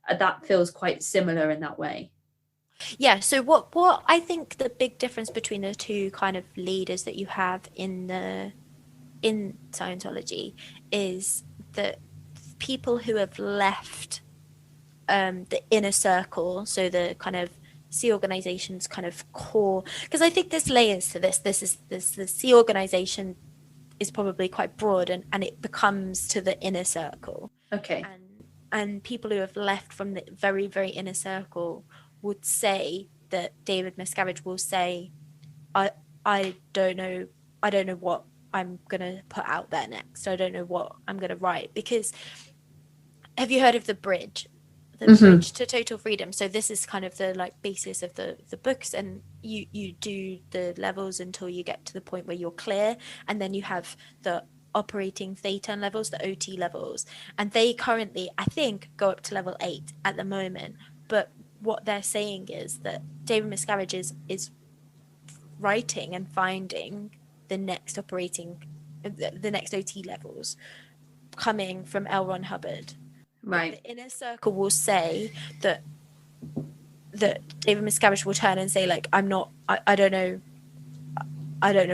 that feels quite similar in that way. Yeah. So what I think the big difference between the two kind of leaders that you have in Scientology is that people who have left the inner circle, so the kind of Sea organization's kind of core, because I think there's layers to this. The Sea organization is probably quite broad, and it becomes to the inner circle. Okay. And people who have left from the very, very inner circle would say that David Miscavige will say, I don't know what I'm gonna put out there next. I don't know what I'm gonna write. Because have you heard of the bridge? The bridge to total freedom. So this is kind of the basis of the books, and you do the levels until you get to the point where you're clear, and then you have the operating theta levels, the OT levels, and they currently, I think, go up to level 8 at the moment. But what they're saying is that David Miscavige is writing and finding the next OT levels coming from L. Ron Hubbard. Right. The inner circle will say that David Miscavige will turn and say, I don't know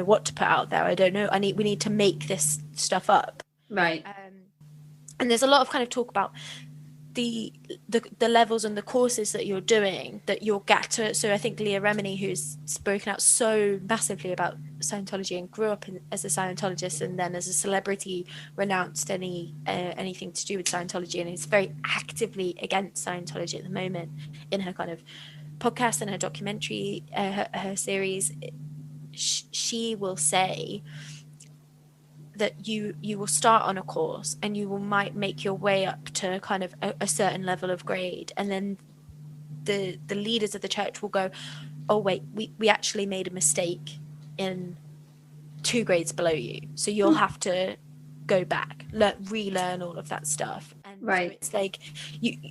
what to put out there. I don't know. We need to make this stuff up. Right. And there's a lot of kind of talk about the levels and the courses that you're doing that you'll get to. So I think Leah Remini, who's spoken out so massively about Scientology and grew up as a Scientologist, and then as a celebrity renounced anything to do with Scientology, and is very actively against Scientology at the moment in her kind of podcast and her documentary, her series. She will say that you will start on a course and you might make your way up to kind of a certain level of grade, and then the leaders of the church will go, oh wait, we actually made a mistake in 2 grades below you, so you'll have to go back, relearn all of that stuff. And right. So it's like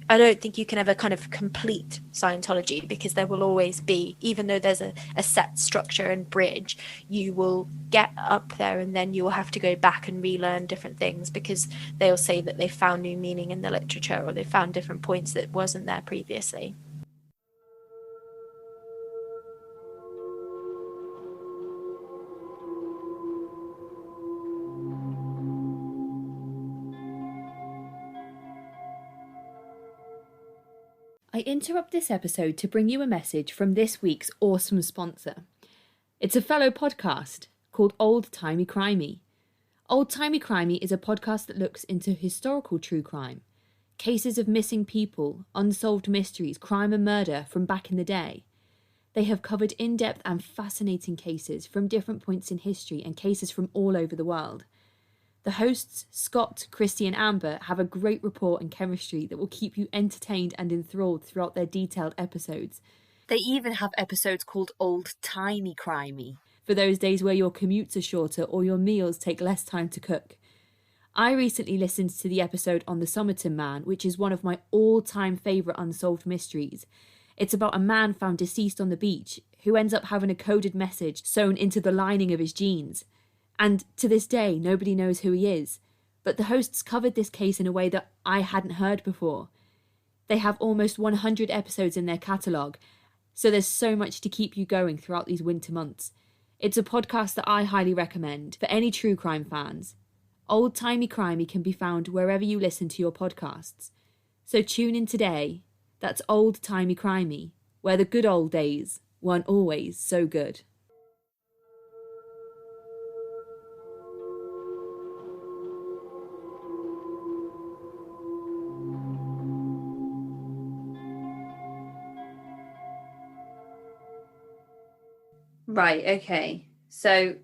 I don't think you can ever kind of complete Scientology, because there will always be, even though there's a set structure and bridge, you will get up there and then you will have to go back and relearn different things, because they'll say that they found new meaning in the literature, or they found different points that wasn't there previously. I interrupt this episode to bring you a message from this week's awesome sponsor. It's a fellow podcast called Old Timey Crimey. Old Timey Crimey is a podcast that looks into historical true crime, cases of missing people, unsolved mysteries, crime and murder from back in the day. They have covered in-depth and fascinating cases from different points in history and cases from all over the world. The hosts, Scott, Christy and Amber, have a great rapport and chemistry that will keep you entertained and enthralled throughout their detailed episodes. They even have episodes called Old Timey Crimey, for those days where your commutes are shorter or your meals take less time to cook. I recently listened to the episode on the Somerton Man, which is one of my all-time favourite unsolved mysteries. It's about a man found deceased on the beach who ends up having a coded message sewn into the lining of his jeans. And to this day, nobody knows who he is. But the hosts covered this case in a way that I hadn't heard before. They have almost 100 episodes in their catalogue, so there's so much to keep you going throughout these winter months. It's a podcast that I highly recommend for any true crime fans. Old Timey Crimey can be found wherever you listen to your podcasts. So tune in today. That's Old Timey Crimey, where the good old days weren't always so good. Right, okay. So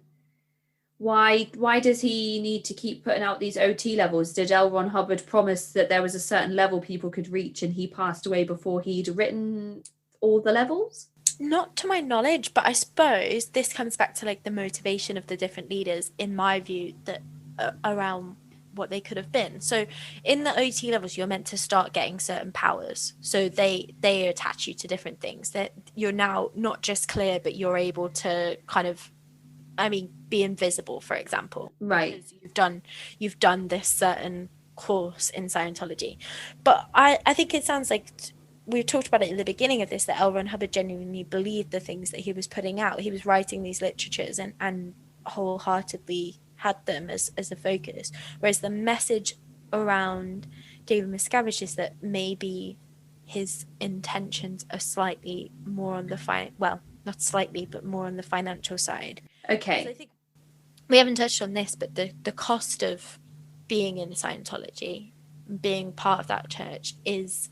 why does he need to keep putting out these OT levels? Did L. Ron Hubbard promise that there was a certain level people could reach and he passed away before he'd written all the levels? Not to my knowledge, but I suppose this comes back to like the motivation of the different leaders, in my view, that around what they could have been. So in the OT levels, you're meant to start getting certain powers. So they attach you to different things, that you're now not just clear, but you're able to kind of, be invisible, for example. Right. Because you've done this certain course in Scientology. But I think it sounds like we talked about it in the beginning of this, that L. Ron Hubbard genuinely believed the things that he was putting out. He was writing these literatures and wholeheartedly had them as a focus. Whereas the message around David Miscavige is that maybe his intentions are slightly more on the not slightly, but more on the financial side. Okay. So I think we haven't touched on this, but the cost of being in Scientology, being part of that church, is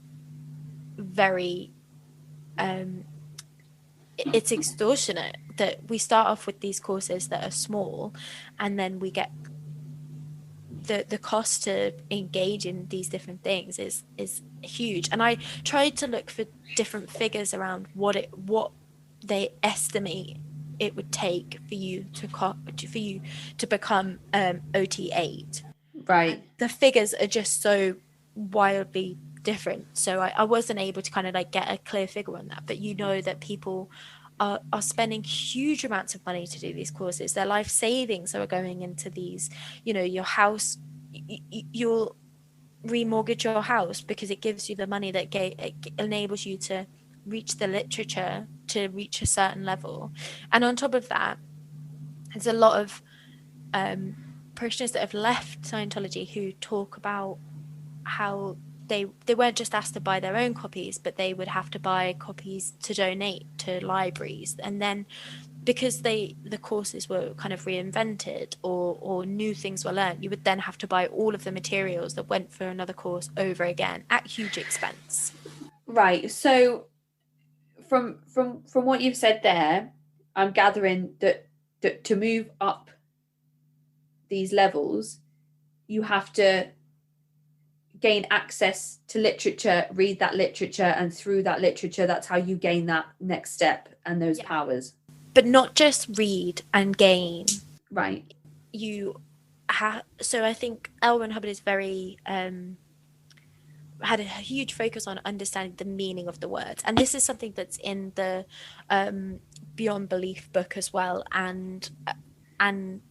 very it's extortionate. That we start off with these courses that are small, and then we get the cost to engage in these different things is huge. And I tried to look for different figures around what they estimate it would take for you to become OT8. Right. And the figures are just so wildly different, so I wasn't able to kind of like get a clear figure on that. But you know that people are spending huge amounts of money to do these courses. Their life savings are going into these. Your house, you'll remortgage your house because it gives you the money that it enables you to reach the literature, to reach a certain level. And on top of that, there's a lot of parishioners that have left Scientology who talk about how they weren't just asked to buy their own copies, but they would have to buy copies to donate to libraries. And then because the courses were kind of reinvented or new things were learned, you would then have to buy all of the materials that went for another course over again at huge expense. Right. So from what you've said there, I'm gathering that to move up these levels, you have to gain access to literature, read that literature, and through that literature, that's how you gain that next step and those powers. But not just read and gain. Right. So I think L. Ron Hubbard is very had a huge focus on understanding the meaning of the words, and this is something that's in the Beyond Belief book as well, and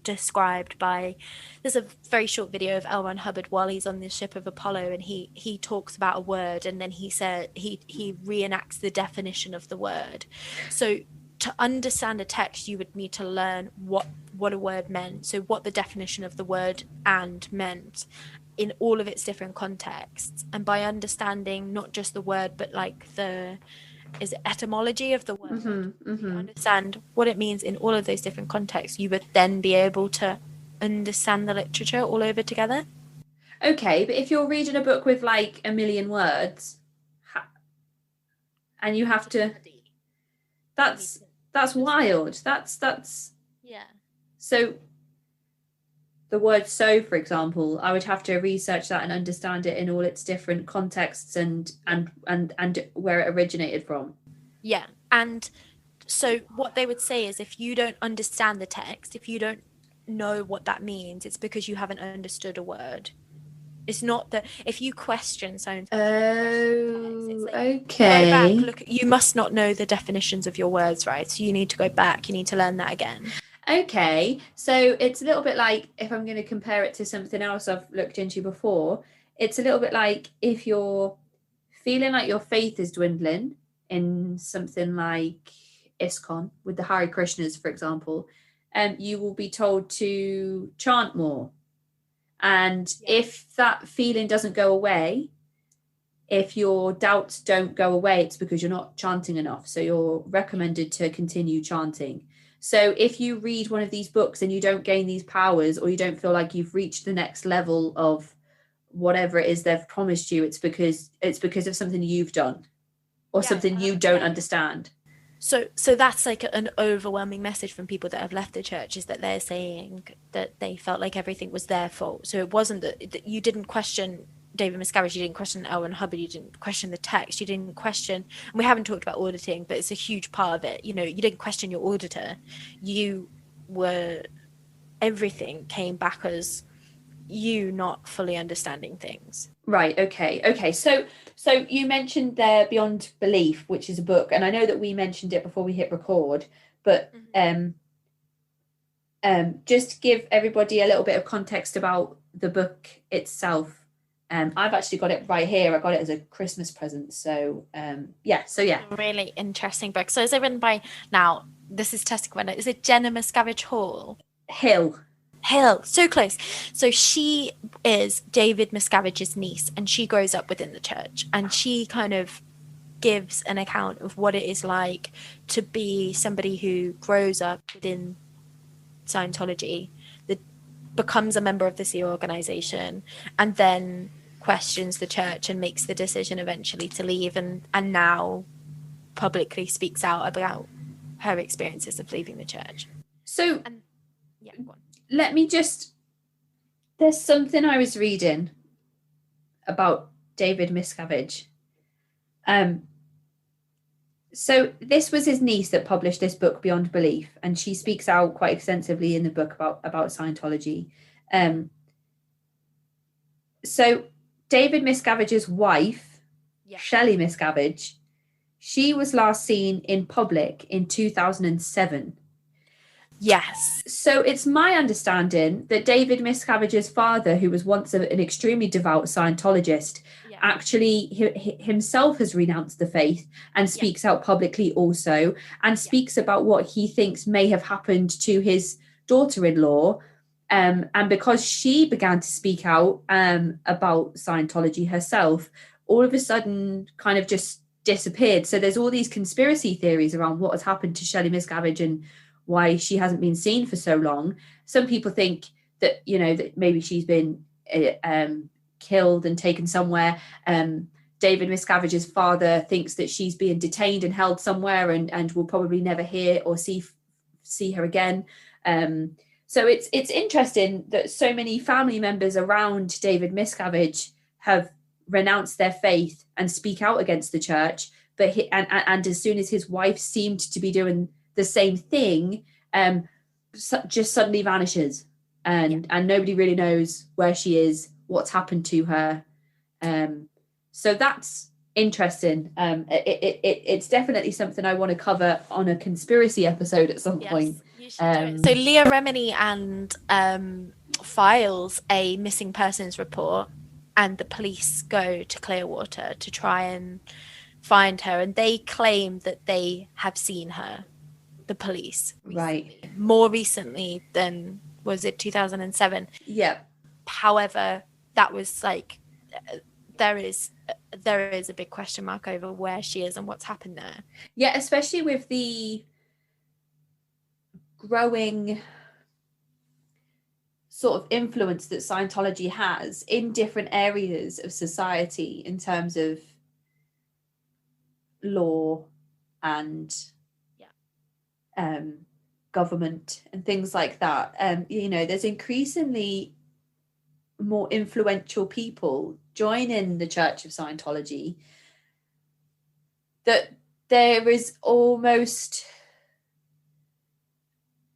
described by, there's a very short video of L. Ron Hubbard while he's on the ship of Apollo, and he talks about a word, and then he said he reenacts the definition of the word. So to understand a text, you would need to learn what a word meant, so what the definition of the word "and" meant in all of its different contexts. And by understanding not just the word, but like the etymology of the word, you understand what it means in all of those different contexts, you would then be able to understand the literature all over together. Okay, but if you're reading a book with like 1 million words, and you have to, that's wild. That's yeah. So the word "so," for example, I would have to research that and understand it in all its different contexts and where it originated from. Yeah. And so what they would say is, if you don't understand the text, if you don't know what that means, it's because you haven't understood a word. It's not that if you question science. Oh, okay. Go back, look, you must not know the definitions of your words, right? So you need to go back, you need to learn that again. Okay, so it's a little bit like, if I'm going to compare it to something else I've looked into before, it's a little bit like if you're feeling like your faith is dwindling in something like ISKCON with the Hare Krishnas, for example, you will be told to chant more. And if that feeling doesn't go away, if your doubts don't go away, it's because you're not chanting enough. So you're recommended to continue chanting. So if you read one of these books and you don't gain these powers, or you don't feel like you've reached the next level of whatever it is they've promised you, it's because of something you've done, or something you don't understand. So that's like an overwhelming message from people that have left the church, is that they're saying that they felt like everything was their fault. So it wasn't that you didn't question David Miscavige, you didn't question Owen Hubbard, you didn't question the text, you didn't question, and we haven't talked about auditing, but it's a huge part of it. You know, you didn't question your auditor. Everything came back as you not fully understanding things. Right. Okay. So you mentioned there Beyond Belief, which is a book, and I know that we mentioned it before we hit record, but just give everybody a little bit of context about the book itself. I've actually got it right here. I got it as a Christmas present. So yeah. Really interesting book. So is it written by, now this is testing when, is it Jenna Miscavige Hill, so close. So she is David Miscavige's niece, and she grows up within the church, and she kind of gives an account of what it is like to be somebody who grows up within Scientology, that becomes a member of the SEAL organization, and then questions the church and makes the decision eventually to leave, and now publicly speaks out about her experiences of leaving the church. So let me just, there's something I was reading about David Miscavige. So this was his niece that published this book, Beyond Belief, and she speaks out quite extensively in the book about Scientology. So David Miscavige's wife, Shelley Miscavige, she was last seen in public in 2007. Yes. So it's my understanding that David Miscavige's father, who was once an extremely devout Scientologist, actually himself has renounced the faith and speaks out publicly also, and speaks about what he thinks may have happened to his daughter-in-law. And because she began to speak out about Scientology herself, all of a sudden kind of just disappeared. So there's all these conspiracy theories around what has happened to Shelley Miscavige and why she hasn't been seen for so long. Some people think that, you know, that maybe she's been killed and taken somewhere. David Miscavige's father thinks that she's being detained and held somewhere, and will probably never hear or see her again. So it's interesting that so many family members around David Miscavige have renounced their faith and speak out against the church, but and as soon as his wife seemed to be doing the same thing, just suddenly vanishes, and nobody really knows where she is, what's happened to her. So that's interesting. It's definitely something I want to cover on a conspiracy episode at some point. You should do it. So Leah Remini and files a missing persons report, and the police go to Clearwater to try and find her, and they claim that they have seen her, the police, right, more recently than, was it 2007? Yeah. However, that was like, there is a big question mark over where she is and what's happened there. Yeah, especially with the growing sort of influence that Scientology has in different areas of society in terms of law and government and things like that. You know, there's increasingly more influential people joining the Church of Scientology, that there is almost,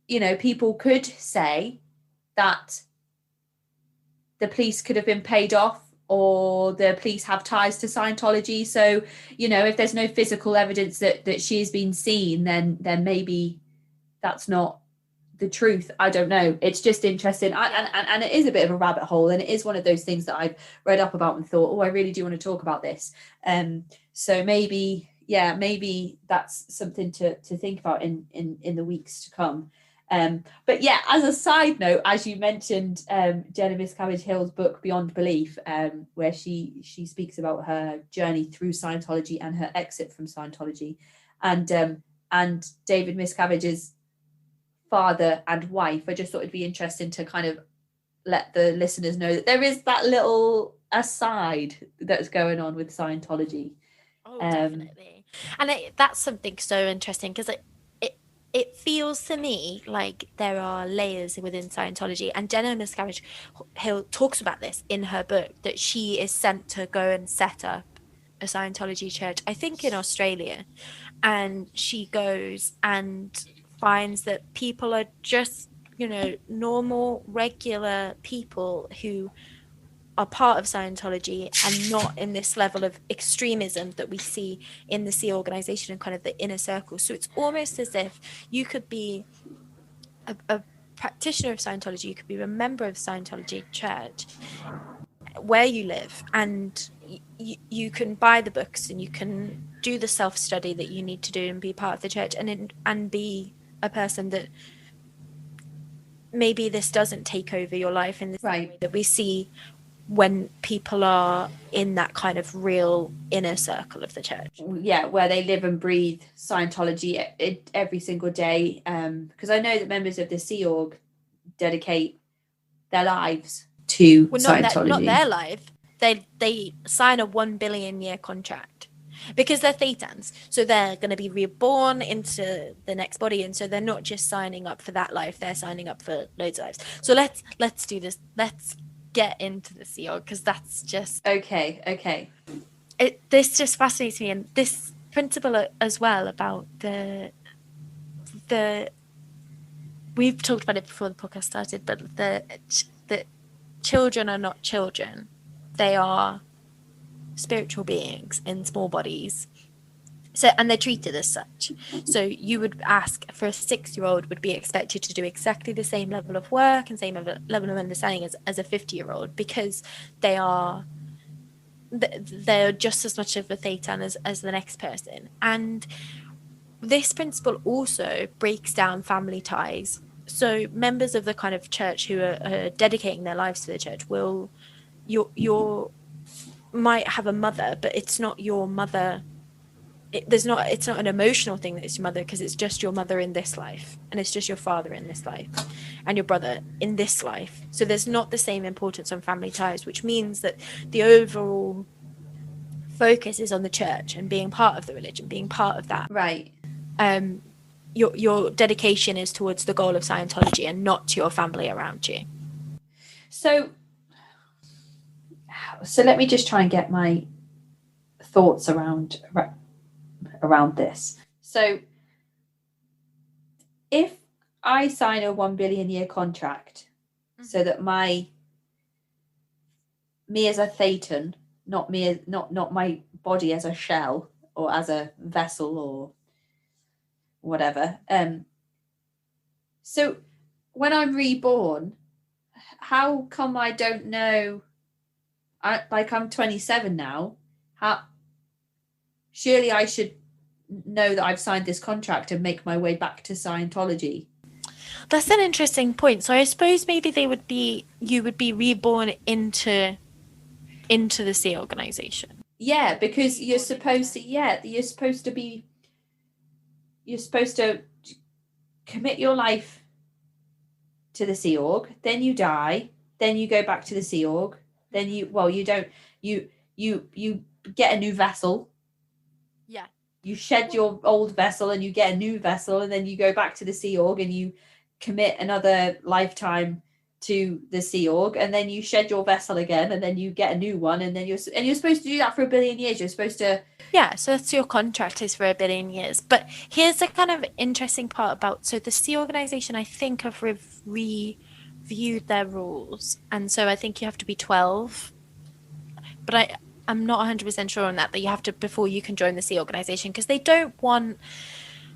you know, people could say that the police could have been paid off, or the police have ties to Scientology. So, you know, if there's no physical evidence that she's been seen, then maybe that's not the truth. I don't know. It's just interesting. And it is a bit of a rabbit hole, and it is one of those things that I've read up about and thought, oh, I really do want to talk about this. So maybe that's something to think about in the weeks to come. But yeah, as a side note, as you mentioned, Jenna Miscavige Hill's book Beyond Belief, where she speaks about her journey through Scientology and her exit from Scientology, and David Miscavige's father and wife. I just thought it'd be interesting to kind of let the listeners know that there is that little aside that's going on with Scientology. Oh, definitely. And that's something so interesting, because it feels to me like there are layers within Scientology, and Jenna Miscavige Hill talks about this in her book, that she is sent to go and set up a Scientology church, I think in Australia, and she goes and finds that people are just, you know, normal, regular people who are part of Scientology, and not in this level of extremism that we see in the Sea organization and kind of the inner circle. So it's almost as if you could be a practitioner of Scientology, you could be a member of Scientology church where you live, and you can buy the books and you can do the self-study that you need to do and be part of the church, and be a person that maybe this doesn't take over your life in the same way that we see when people are in that kind of real inner circle of the church. Yeah, where they live and breathe Scientology every single day. Because I know that members of the Sea Org dedicate their lives to Scientology. Not their life. They sign a 1 billion year contract, because they're thetans. So they're going to be reborn into the next body. And so they're not just signing up for that life, they're signing up for loads of lives. So let's do this. Let's get into the Sea Org, because that's just okay. This just fascinates me, and this principle as well about the we've talked about it before the podcast started, but the children are not children, they are spiritual beings in small bodies. So, and they're treated as such. So you would ask for a 6-year-old would be expected to do exactly the same level of work and same level of understanding as a 50-year-old, because they're just as much of a thetan as the next person. And this principle also breaks down family ties. So members of the kind of church who are dedicating their lives to the church you might have a mother, but it's not your mother. It's not an emotional thing that it's your mother, because it's just your mother in this life, and it's just your father in this life, and your brother in this life. So there's not the same importance on family ties, which means that the overall focus is on the church and being part of the religion, being part of that. Right. Your dedication is towards the goal of Scientology and not to your family around you. So let me just try and get my thoughts around this. So if I sign a 1 billion year contract, so that me as a thetan, not my body as a shell or as a vessel or whatever, so when I'm reborn, how come I don't know? I'm 27 now. Surely I should know that I've signed this contract and make my way back to Scientology. That's an interesting point. So I suppose maybe you would be reborn into the Sea organization. Yeah, because you're supposed to commit your life to the Sea Org, then you die, then you go back to the Sea Org, then you get a new vessel. Yeah. You shed your old vessel and you get a new vessel, and then you go back to the Sea Org and you commit another lifetime to the Sea Org, and then you shed your vessel again, and then you get a new one, and then you're supposed to do that for 1 billion years. You're supposed to. Yeah, so that's your contract is for 1 billion years. But here's the kind of interesting part about, so the Sea organization, I think, have reviewed their rules, and so I think you have to be 12. But I'm not 100% sure on that you have to before you can join the Sea organization, because they don't want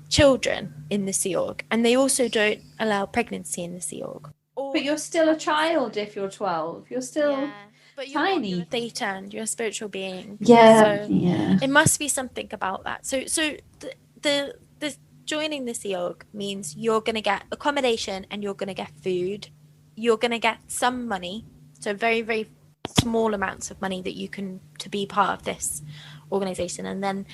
children in the Sea Org, and they also don't allow pregnancy in the Sea Org. But you're still a child if you're 12. You're still but tiny. You're a thetan, you're a spiritual being. Yeah. So it must be something about that. So the joining the Sea Org means you're going to get accommodation and you're going to get food. You're going to get some money, so very, very small amounts of money that you can to be part of this organization, and then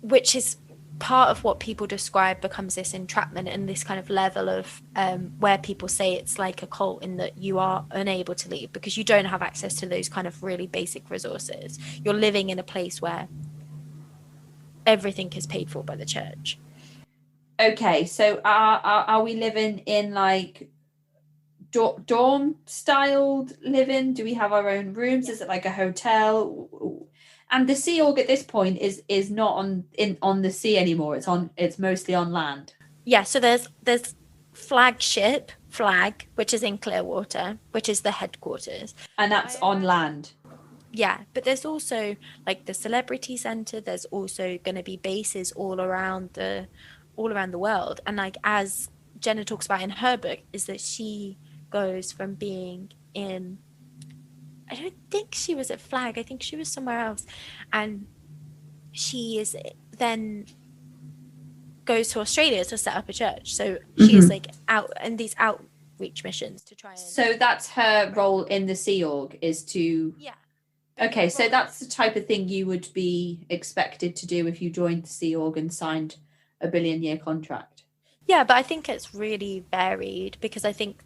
which is part of what people describe becomes this entrapment and this kind of level of where people say it's like a cult, in that you are unable to leave because you don't have access to those kind of really basic resources. You're living in a place where everything is paid for by the church. Okay, so are we living in like dorm styled living? Do we have our own rooms? Is it like a hotel? And the Sea Org at this point is not on the sea anymore. It's mostly on land. Yeah, so there's Flag, which is in Clearwater, which is the headquarters, and that's on land. Yeah, but there's also like the Celebrity Center. There's also going to be bases all around the world. And like as Jenna talks about in her book, is that she goes from being in, I don't think she was at Flag, I think she was somewhere else, and she is then goes to Australia to set up a church. So she is like out in these outreach missions to try and. So that's her role in the Sea Org, is to. Yeah. Okay, so that's the type of thing you would be expected to do if you joined the Sea Org and signed a billion-year contract. Yeah, but I think it's really varied because I think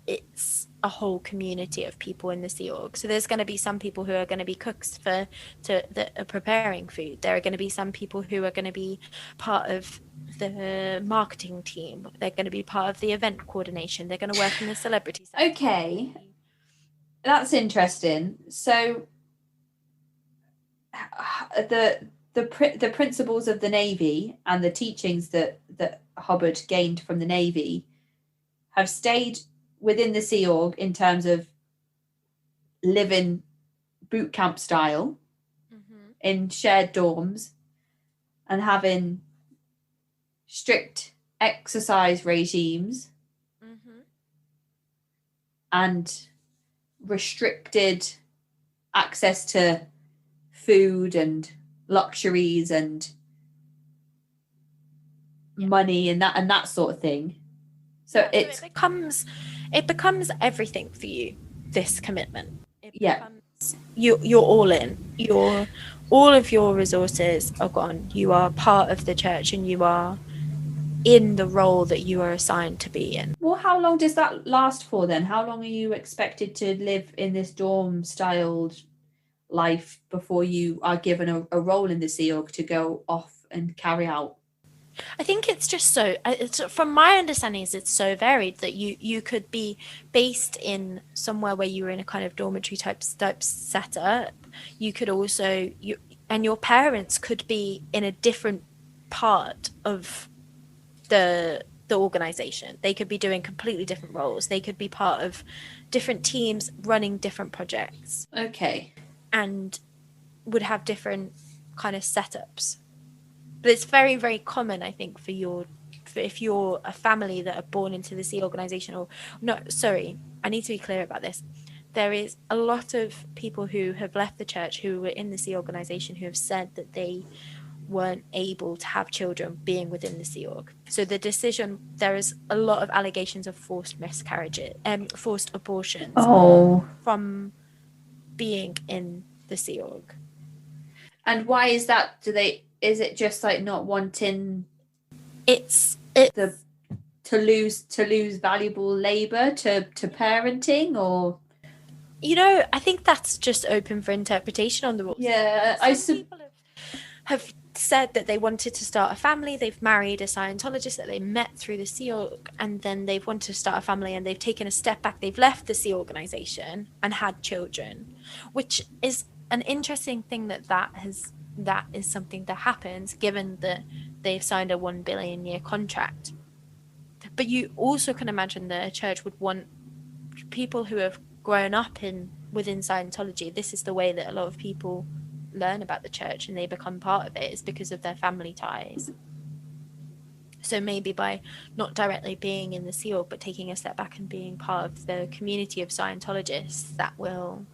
it's a whole community of people in the Sea Org. So there's going to be some people who are going to be cooks that are preparing food. There are going to be some people who are going to be part of the marketing team. They're going to be part of the event coordination. They're going to work in the celebrity center. Okay, that's interesting. So the principles of the Navy and the teachings that Hubbard gained from the Navy have stayed within the Sea Org in terms of living boot camp style in shared dorms and having strict exercise regimes and restricted access to food and luxuries and money and that sort of thing. So it becomes everything for you, this commitment. You're all in. All of your resources are gone. You are part of the church and you are in the role that you are assigned to be in. Well, how long does that last for then? How long are you expected to live in this dorm styled life before you are given a role in the Sea Org to go off and carry out? I think it's just from my understanding is it's so varied that you could be based in somewhere where you were in a kind of dormitory type setup. You could also and your parents could be in a different part of the organization. They could be doing completely different roles. They could be part of different teams running different projects. Okay. And would have different kind of setups. But it's very, very common, I think, if you're a family that are born into the Sea organization, I need to be clear about this. There is a lot of people who have left the church who were in the Sea organization who have said that they weren't able to have children being within the Sea Org. So there is a lot of allegations of forced miscarriages, forced abortions from being in the Sea Org. And why is that? Is it just like not wanting to lose valuable labor to parenting, or? I think that's just open for interpretation on the rules. Yeah, some people have said that they wanted to start a family. They've married a Scientologist that they met through the Sea Org, and then they've wanted to start a family and they've taken a step back. They've left the Sea organization and had children, which is an interesting thing that is something that happens given that they've signed a 1 billion year contract. But you also can imagine that a church would want people who have grown up within Scientology. This is the way that a lot of people learn about the church and they become part of it, is because of their family ties. So maybe by not directly being in the Sea Org but taking a step back and being part of the community of Scientologists, that will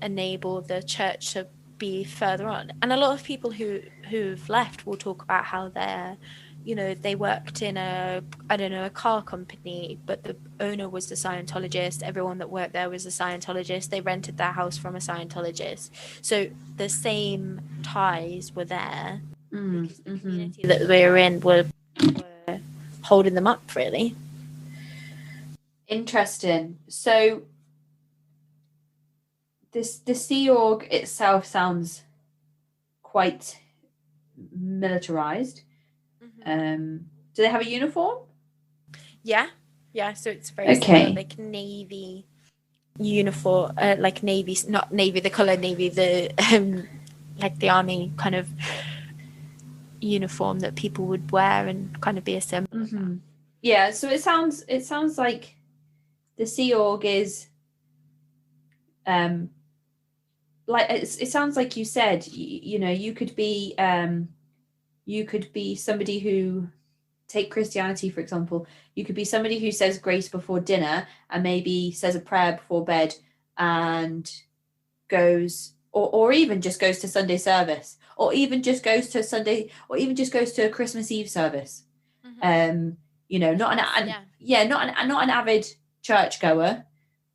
enable the church to be further on. And a lot of people who who've left will talk about how they're, you know, they worked in a car company, but the owner was a Scientologist. Everyone that worked there was a Scientologist. They rented their house from a Scientologist. So the same ties were there because the community that we were in were holding them up, really. Interesting. So the Sea Org itself sounds quite militarized. Do they have a uniform? Yeah, so it's very similar, like navy uniform, like navy, not navy the color navy, the like the army kind of uniform that people would wear and kind of be a symbol. Yeah, so it sounds like the Sea Org is like it sounds like you said, you know, you could be somebody who, take Christianity for example, you could be somebody who says grace before dinner and maybe says a prayer before bed and goes or even just goes to Sunday service, or even just goes to Sunday, or even just goes to a Christmas Eve service. You know, not an avid churchgoer,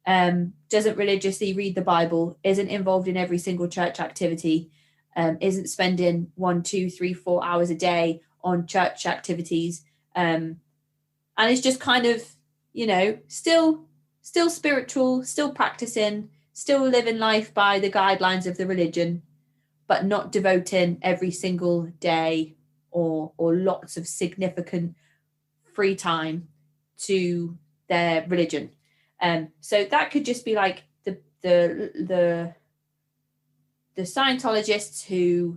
doesn't religiously read the Bible, isn't involved in every single church activity, isn't spending 1, 2, 3, 4 hours a day on church activities, and it's just kind of, you know, still spiritual, still practicing, still living life by the guidelines of the religion, but not devoting every single day or lots of significant free time to their religion. So that could just be like the Scientologists who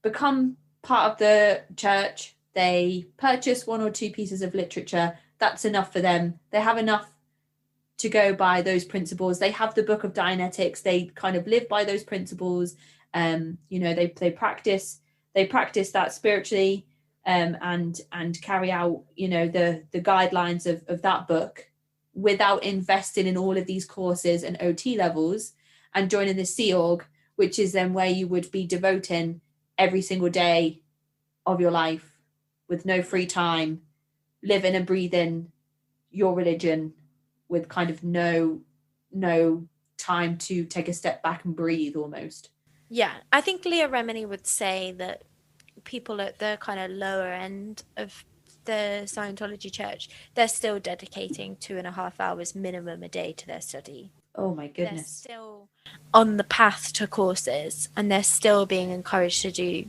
become part of the church. They purchase 1 or 2 pieces of literature. That's enough for them. They have enough to go by those principles. They have the Book of Dianetics. They kind of live by those principles. You know, they practice that spiritually, and carry out, you know, the guidelines of that book without investing in all of these courses and OT levels and joining the Sea Org, which is then where you would be devoting every single day of your life with no free time, living and breathing your religion with kind of no time to take a step back and breathe almost. Yeah, I think Leah Remini would say that people at the kind of lower end of the Scientology church, they're still dedicating 2.5 hours minimum a day to their study. Oh my goodness. They're still on the path to courses and they're still being encouraged to do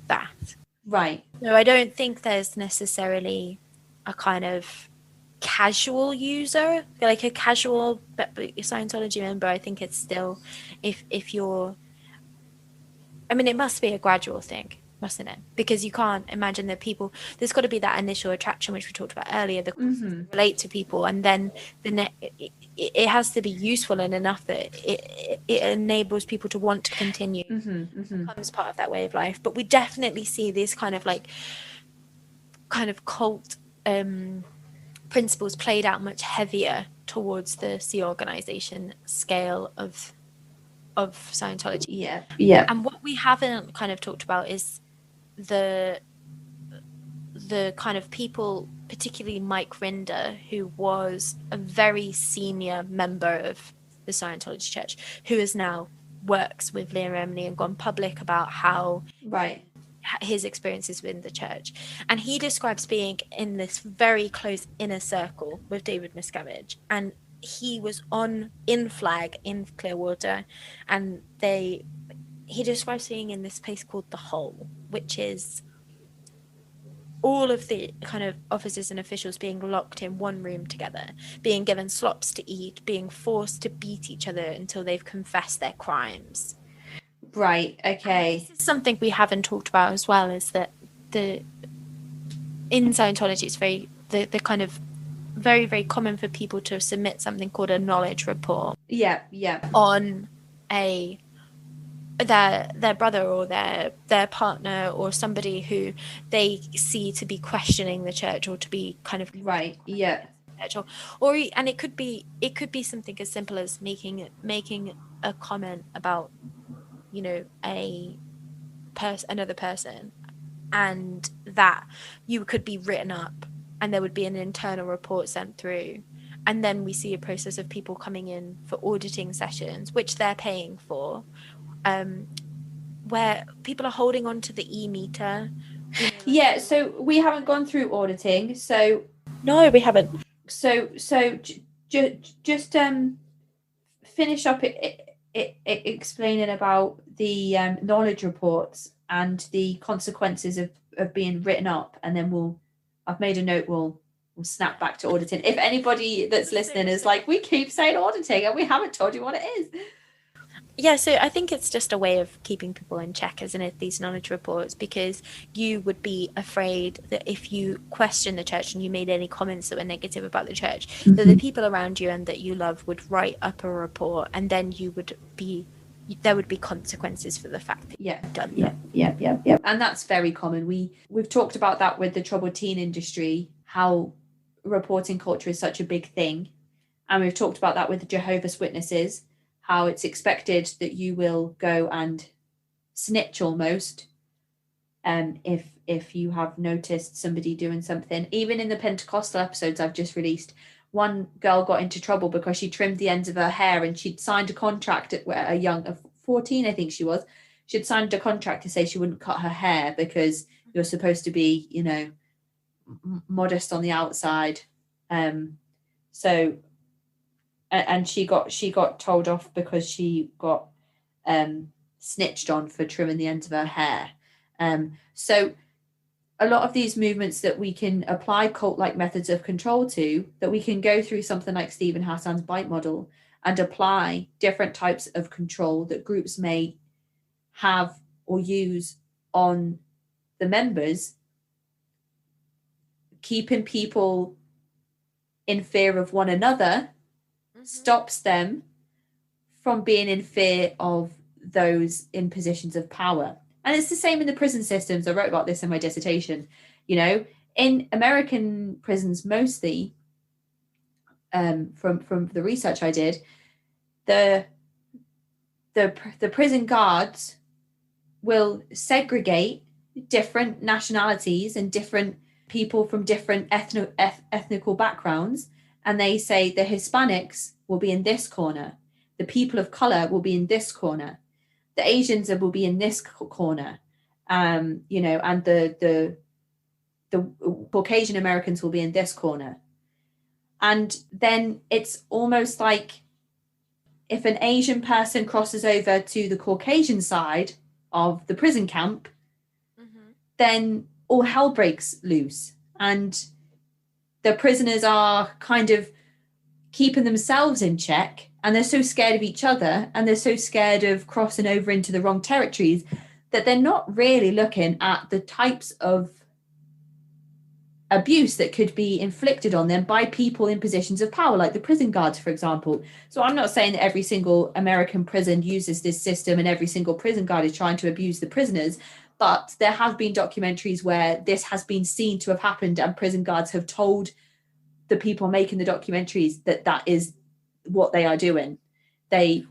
that. Right. So I don't think there's necessarily a kind of casual user, like a casual Scientology member. I think it's still, if you're, I mean, it must be a gradual thing, mustn't it? Because you can't imagine that people, there's got to be that initial attraction, which we talked about earlier, the relate to people, and then it has to be useful and enough that it enables people to want to continue. Becomes part of that way of life. But we definitely see these kind of cult principles played out much heavier towards the Sea organization scale of Scientology. Yeah. And what we haven't kind of talked about is the kind of people, particularly Mike Rinder, who was a very senior member of the Scientology Church, who is now works with Leah Remini and gone public about how his experiences within the church. And he describes being in this very close inner circle with David Miscavige, and he was in Flag in Clearwater, and he describes being in this place called the Hole, which is all of the kind of officers and officials being locked in one room together, being given slops to eat, being forced to beat each other until they've confessed their crimes. Right, okay. And this is something we haven't talked about as well, is that in Scientology it's very the kind of very, very common for people to submit something called a knowledge report. Yeah. On their brother or their partner or somebody who they see to be questioning the church or to be kind of right. Yeah. And it could be something as simple as making a comment about, you know, another person, and that you could be written up and there would be an internal report sent through. And then we see a process of people coming in for auditing sessions, which they're paying for, where people are holding on to the e-meter. Yeah, so we haven't gone through auditing. So no, we haven't. So just finish up explaining about the knowledge reports and the consequences of being written up, and then I've made a note. We'll snap back to auditing. If anybody that's listening is like, we keep saying auditing and we haven't told you what it is. Yeah, so I think it's just a way of keeping people in check, isn't it, these knowledge reports, because you would be afraid that if you question the church and you made any comments that were negative about the church, mm-hmm. that the people around you and that you love would write up a report, and then there would be consequences for the fact that you've done that. Yeah. And that's very common. We've talked about that with the troubled teen industry, how reporting culture is such a big thing. And we've talked about that with the Jehovah's Witnesses, how it's expected that you will go and snitch almost if you have noticed somebody doing something. Even in the Pentecostal episodes I've just released, one girl got into trouble because she trimmed the ends of her hair, and she'd signed a contract at a young 14, I think she was. She'd signed a contract to say she wouldn't cut her hair because you're supposed to be, modest on the outside. And she got told off because she got snitched on for trimming the ends of her hair. So a lot of these movements that we can apply cult-like methods of control to, that we can go through something like Stephen Hassan's bite model and apply different types of control that groups may have or use on the members, keeping people in fear of one another, stops them from being in fear of those in positions of power. And it's the same in the prison systems. I wrote about this in my dissertation. In American prisons mostly, from the research I did, the prison guards will segregate different nationalities and different people from different ethnical backgrounds. And they say the Hispanics will be in this corner, the people of color will be in this corner, the Asians will be in this corner, and the Caucasian Americans will be in this corner. And then it's almost like if an Asian person crosses over to the Caucasian side of the prison camp, then all hell breaks loose. And the prisoners are kind of keeping themselves in check, and they're so scared of each other, and they're so scared of crossing over into the wrong territories, that they're not really looking at the types of abuse that could be inflicted on them by people in positions of power, like the prison guards, for example. So I'm not saying that every single American prison uses this system and every single prison guard is trying to abuse the prisoners, but there have been documentaries where this has been seen to have happened, and prison guards have told the people making the documentaries that is what they are doing. It's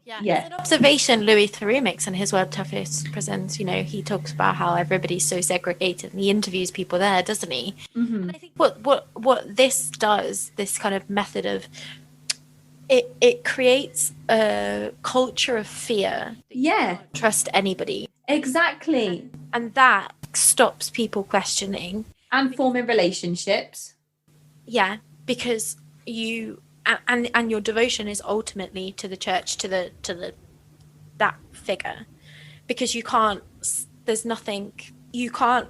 an observation Louis Theroux makes in his World Toughest Prisons. He talks about how everybody's so segregated, and he interviews people there, doesn't he? Mm-hmm. And I think what this does, this kind of method of it creates a culture of fear. You can't trust anybody. Exactly. And that stops people questioning and forming relationships. Yeah, because you and your devotion is ultimately to the church, to that figure, because you can't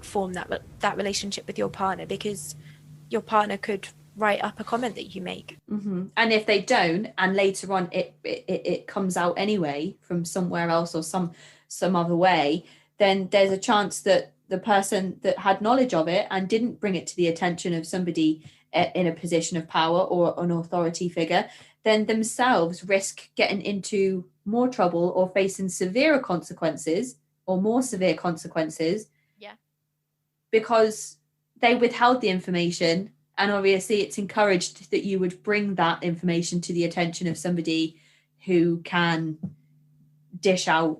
form that relationship with your partner, because your partner could write up a comment that you make. Mm-hmm. And if they don't, and later on it comes out anyway from somewhere else or some other way, then there's a chance that the person that had knowledge of it and didn't bring it to the attention of somebody in a position of power or an authority figure, then themselves risk getting into more trouble or facing severer consequences or more severe consequences. Yeah. Because they withheld the information, and obviously it's encouraged that you would bring that information to the attention of somebody who can dish out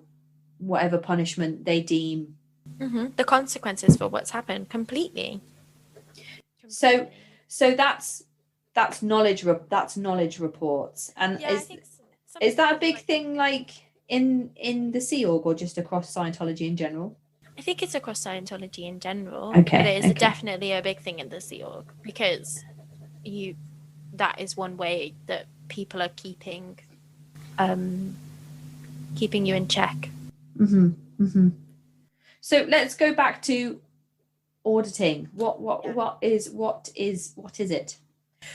whatever punishment they deem. The consequences for what's happened completely. So that's knowledge reports. And yeah, I think is that a big thing, like in the Sea Org, or just across Scientology in general? I think it's across Scientology in general, Okay, but it is definitely a big thing in the Sea Org, because that is one way that people are keeping you in check. So let's go back to auditing. What is it?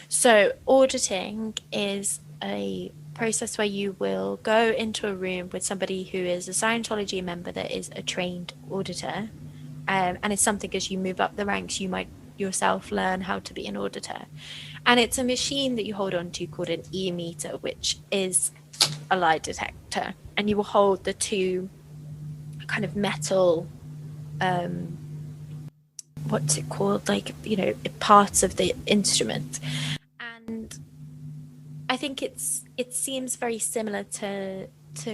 So auditing is a process where you will go into a room with somebody who is a Scientology member that is a trained auditor, and it's something, as you move up the ranks, you might yourself learn how to be an auditor. And it's a machine that you hold on to called an e-meter, which is a lie detector, and you will hold the two kind of metal what's it called, like, parts of the instrument. And I think it seems very similar to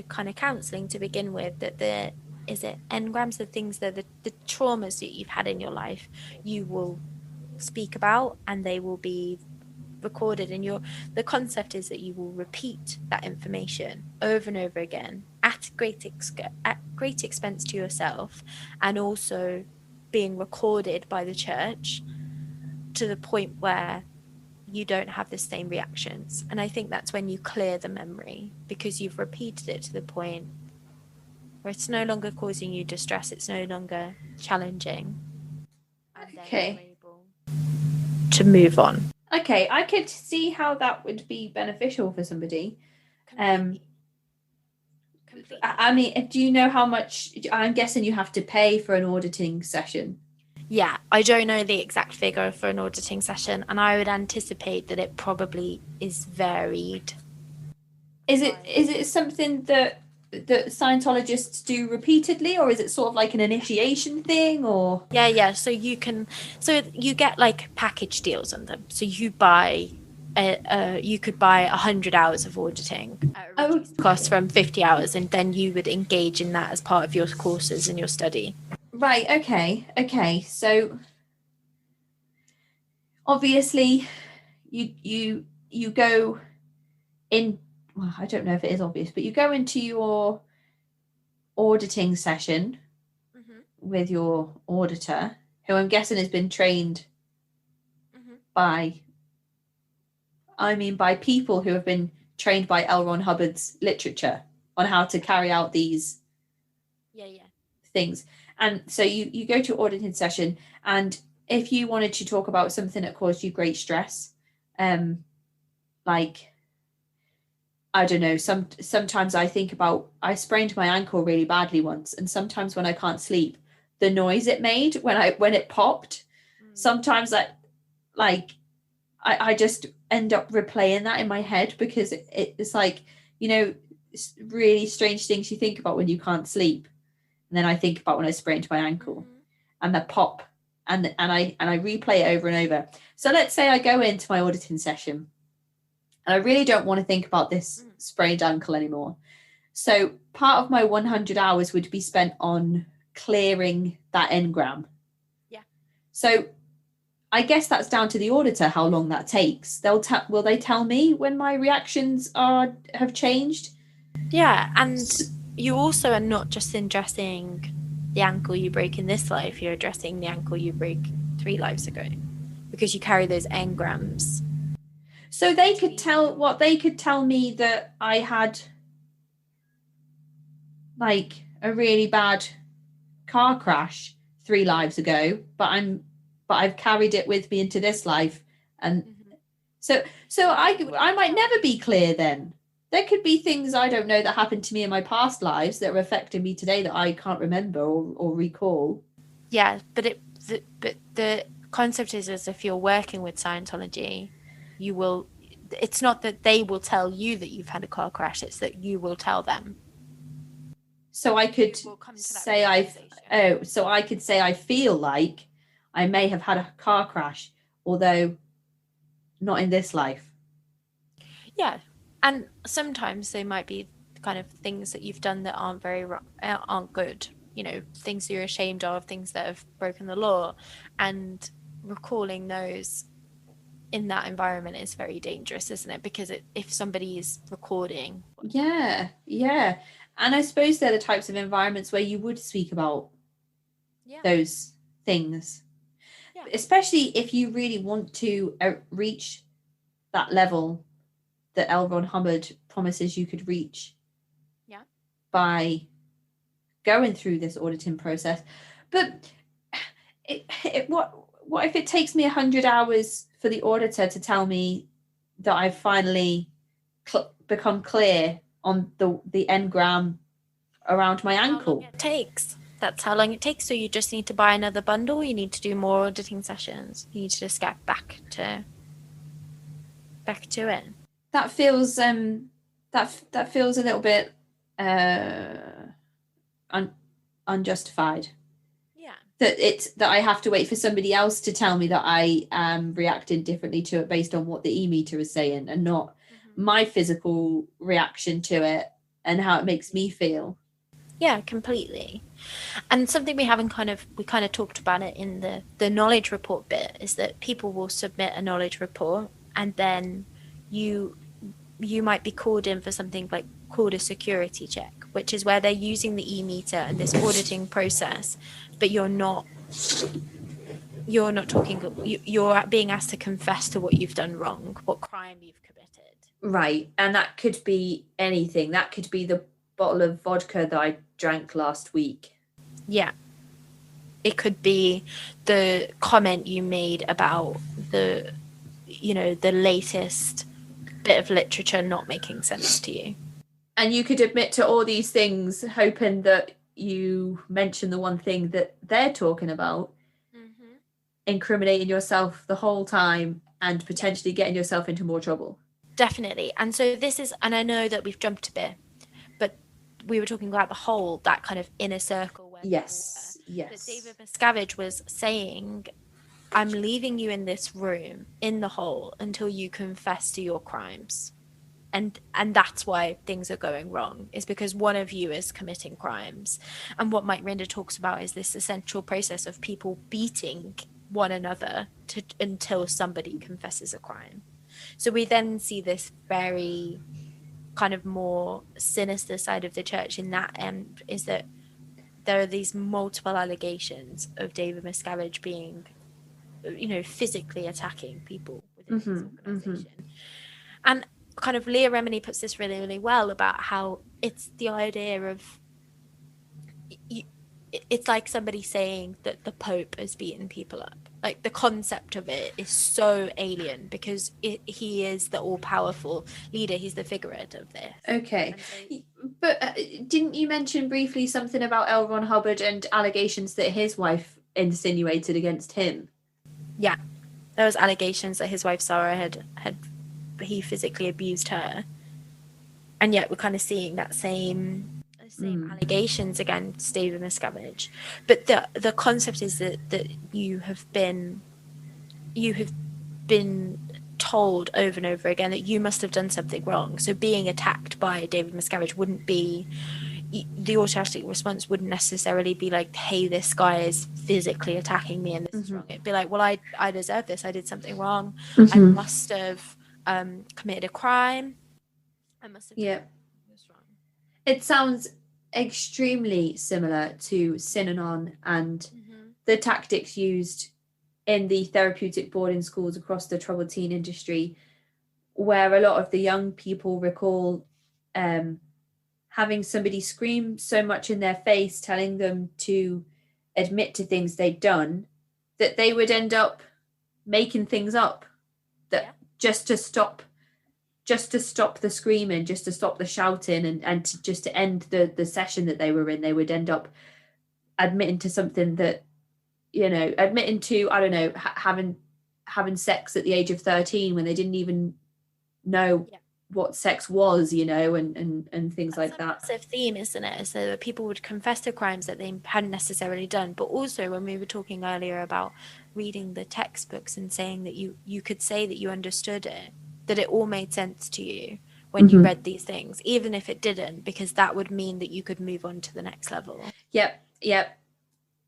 kind of counseling to begin with, that there is it engrams, the things that the traumas that you've had in your life you will speak about, and they will be recorded, and the concept is that you will repeat that information over and over again at great expense to yourself, and also being recorded by the church to the point where you don't have the same reactions. And I think that's when you clear the memory, because you've repeated it to the point where it's no longer causing you distress, it's no longer challenging, and then you're able to move on. Okay, I could see how that would be beneficial for somebody. Completely. I mean, do you know how much? I'm guessing you have to pay for an auditing session. Yeah, I don't know the exact figure for an auditing session, and I would anticipate that it probably is varied. Is it something that Scientologists do repeatedly, or is it sort of like an initiation thing, or? Yeah. So you get like package deals on them. So you buy, you could buy 100 hours of auditing at a reduced cost from 50 hours, and then you would engage in that as part of your courses and your study. Right. Okay. So obviously, you go in. Well, I don't know if it is obvious, but you go into your auditing session with your auditor, who I'm guessing has been trained by people who have been trained by L. Ron Hubbard's literature on how to carry out these things. And so you go to your auditing session, and if you wanted to talk about something that caused you great stress, like, I don't know, sometimes I think about, I sprained my ankle really badly once, and sometimes when I can't sleep, the noise it made when it popped, sometimes I just end up replaying that in my head, because it's like, really strange things you think about when you can't sleep. And then I think about when I sprained my ankle and the pop, and I replay it over and over. So let's say I go into my auditing session and I really don't want to think about this sprained ankle anymore. So part of my 100 hours would be spent on clearing that engram. Yeah. So I guess that's down to the auditor how long that takes. Will they tell me when my reactions have changed? Yeah, and you also are not just addressing the ankle you break in this life, you're addressing the ankle you broke 3 lives ago, because you carry those engrams. So they could tell me that I had like a really bad car crash 3 lives ago, but I've carried it with me into this life, and so I might never be clear then. There could be things I don't know that happened to me in my past lives that are affecting me today that I can't remember or recall. Yeah, but the concept is, as if you're working with Scientology, you will. It's not that they will tell you that you've had a car crash; it's that you will tell them. So I could say I could say I feel like I may have had a car crash, although not in this life. Yeah. And sometimes they might be kind of things that you've done that aren't good, you know, things that you're ashamed of, things that have broken the law, and recalling those in that environment is very dangerous, isn't it? Because if somebody is recording. Yeah. And I suppose they're the types of environments where you would speak about those things. Yeah. Especially if you really want to reach that level that L. Ron Hubbard promises you could reach by going through this auditing process. But what if it takes me 100 hours for the auditor to tell me that I've finally become clear on the engram around my ankle? How long it takes. That's how long it takes. So you just need to buy another bundle. You need to do more auditing sessions. You need to just get back to it. That feels that feels a little bit unjustified. Yeah. That I have to wait for somebody else to tell me that I am reacting differently to it based on what the e-meter is saying, and not my physical reaction to it and how it makes me feel. Yeah, completely. And something we kind of talked about it in the knowledge report bit is that people will submit a knowledge report, and then you might be called in for something like called a security check, which is where they're using the e-meter and this auditing process, but you're not talking, you're being asked to confess to what you've done wrong, what crime you've committed. Right. And that could be anything. That could be the bottle of vodka that I drank last week. Yeah. It could be the comment you made about the latest bit of literature not making sense to you. And you could admit to all these things hoping that you mention the one thing that they're talking about, incriminating yourself the whole time and potentially getting yourself into more trouble. Definitely. And so and I know that we've jumped a bit, but we were talking about that kind of inner circle where yes. But David Miscavige was saying, I'm leaving you in this room in the hole until you confess to your crimes. And that's why things are going wrong, is because one of you is committing crimes. And what Mike Rinder talks about is this essential process of people beating one another until somebody confesses a crime. So we then see this very kind of more sinister side of the church in that end, is that there are these multiple allegations of David Miscavige being, physically attacking people within his organization. And kind of Leah Remini puts this really, really well about how it's the idea of, it's like somebody saying that the Pope has beaten people up. Like, the concept of it is so alien because he is the all-powerful leader. He's the figurehead of this. Okay. But didn't you mention briefly something about L. Ron Hubbard and allegations that his wife insinuated against him? Yeah. There was allegations that his wife Sarah had he physically abused her. And yet we're kind of seeing that same allegations against David Miscavige. But the concept is that you have been told over and over again that you must have done something wrong. So being attacked by David Miscavige wouldn't be, the automatic response wouldn't necessarily be like, hey, this guy is physically attacking me and this is wrong. It'd be like, well, I deserve this. I did something wrong. I must have committed a crime. I must have done was wrong. It sounds extremely similar to Synanon and the tactics used in the therapeutic boarding schools across the troubled teen industry, where a lot of the young people recall having somebody scream so much in their face, telling them to admit to things they'd done, that they would end up making things up, that just to stop the screaming, just to stop the shouting, and to end the session that they were in, they would end up admitting to something that, admitting to, I don't know, having sex at the age of 13 when they didn't even know what sex was, and things like that. That's a massive theme, isn't it? So that people would confess to crimes that they hadn't necessarily done. But also, when we were talking earlier about reading the textbooks and saying that you could say that you understood it, that it all made sense to you, when you read these things, even if it didn't, because that would mean that you could move on to the next level. Yep.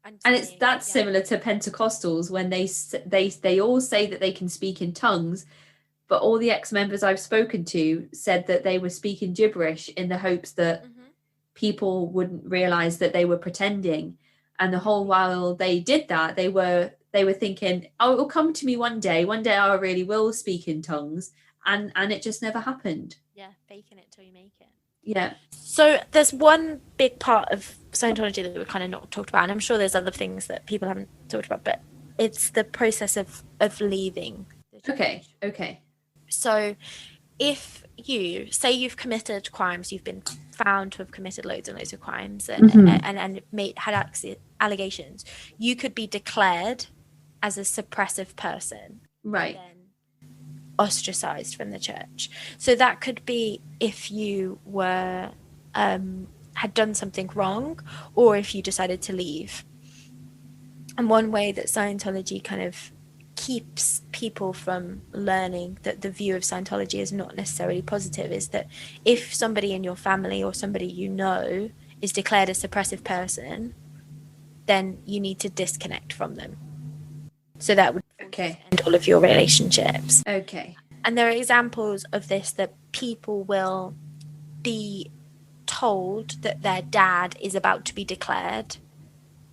And it's that's similar to Pentecostals when they all say that they can speak in tongues, but all the ex-members I've spoken to said that they were speaking gibberish in the hopes that people wouldn't realize that they were pretending. And the whole while they did that, they were thinking, oh, it will come to me one day I really will speak in tongues, and it just never happened. Yeah, faking it till you make it. Yeah. So there's one big part of Scientology that we've kind of not talked about, and I'm sure there's other things that people haven't talked about, but it's the process of leaving the church. Okay. So if you say you've committed crimes, you've been found to have committed loads and loads of crimes and had allegations, you could be declared as a suppressive person, right, and then ostracized from the church. So that could be if you were had done something wrong, or if you decided to leave. And one way that Scientology kind of keeps people from learning that the view of Scientology is not necessarily positive is that if somebody in your family or somebody you know is declared a suppressive person, then you need to disconnect from them. So that would end all of your relationships. Okay. And there are examples of this, that people will be told that their dad is about to be declared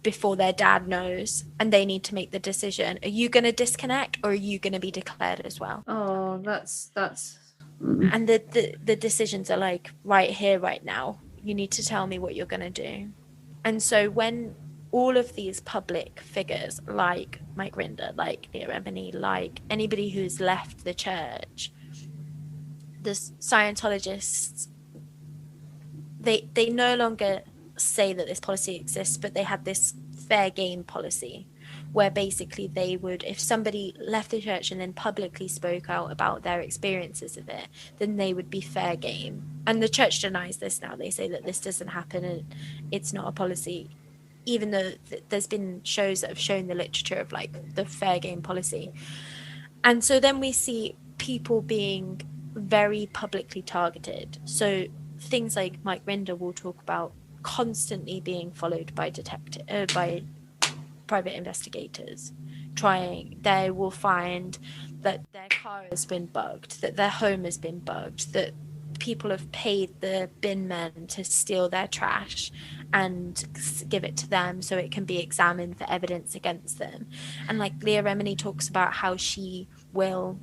before their dad knows, and they need to make the decision: are you going to disconnect, or are you going to be declared as well? Oh, that's and the decisions are like, right here, right now, you need to tell me what you're going to do. And so when all of these public figures like Mike Rinder, like Leah Remini, like anybody who's left the church, the Scientologists, they no longer say that this policy exists, but they had this fair game policy where basically they would, if somebody left the church and then publicly spoke out about their experiences of it, then they would be fair game. And the church denies this now. They say that this doesn't happen and it's not a policy, even though there's been shows that have shown the literature of like the fair game policy. And so then we see people being very publicly targeted. So things like Mike Rinder will talk about constantly being followed by by private investigators. They will find that their car has been bugged, that their home has been bugged, that people have paid the bin men to steal their trash and give it to them so it can be examined for evidence against them. And like Leah Remini talks about how she will,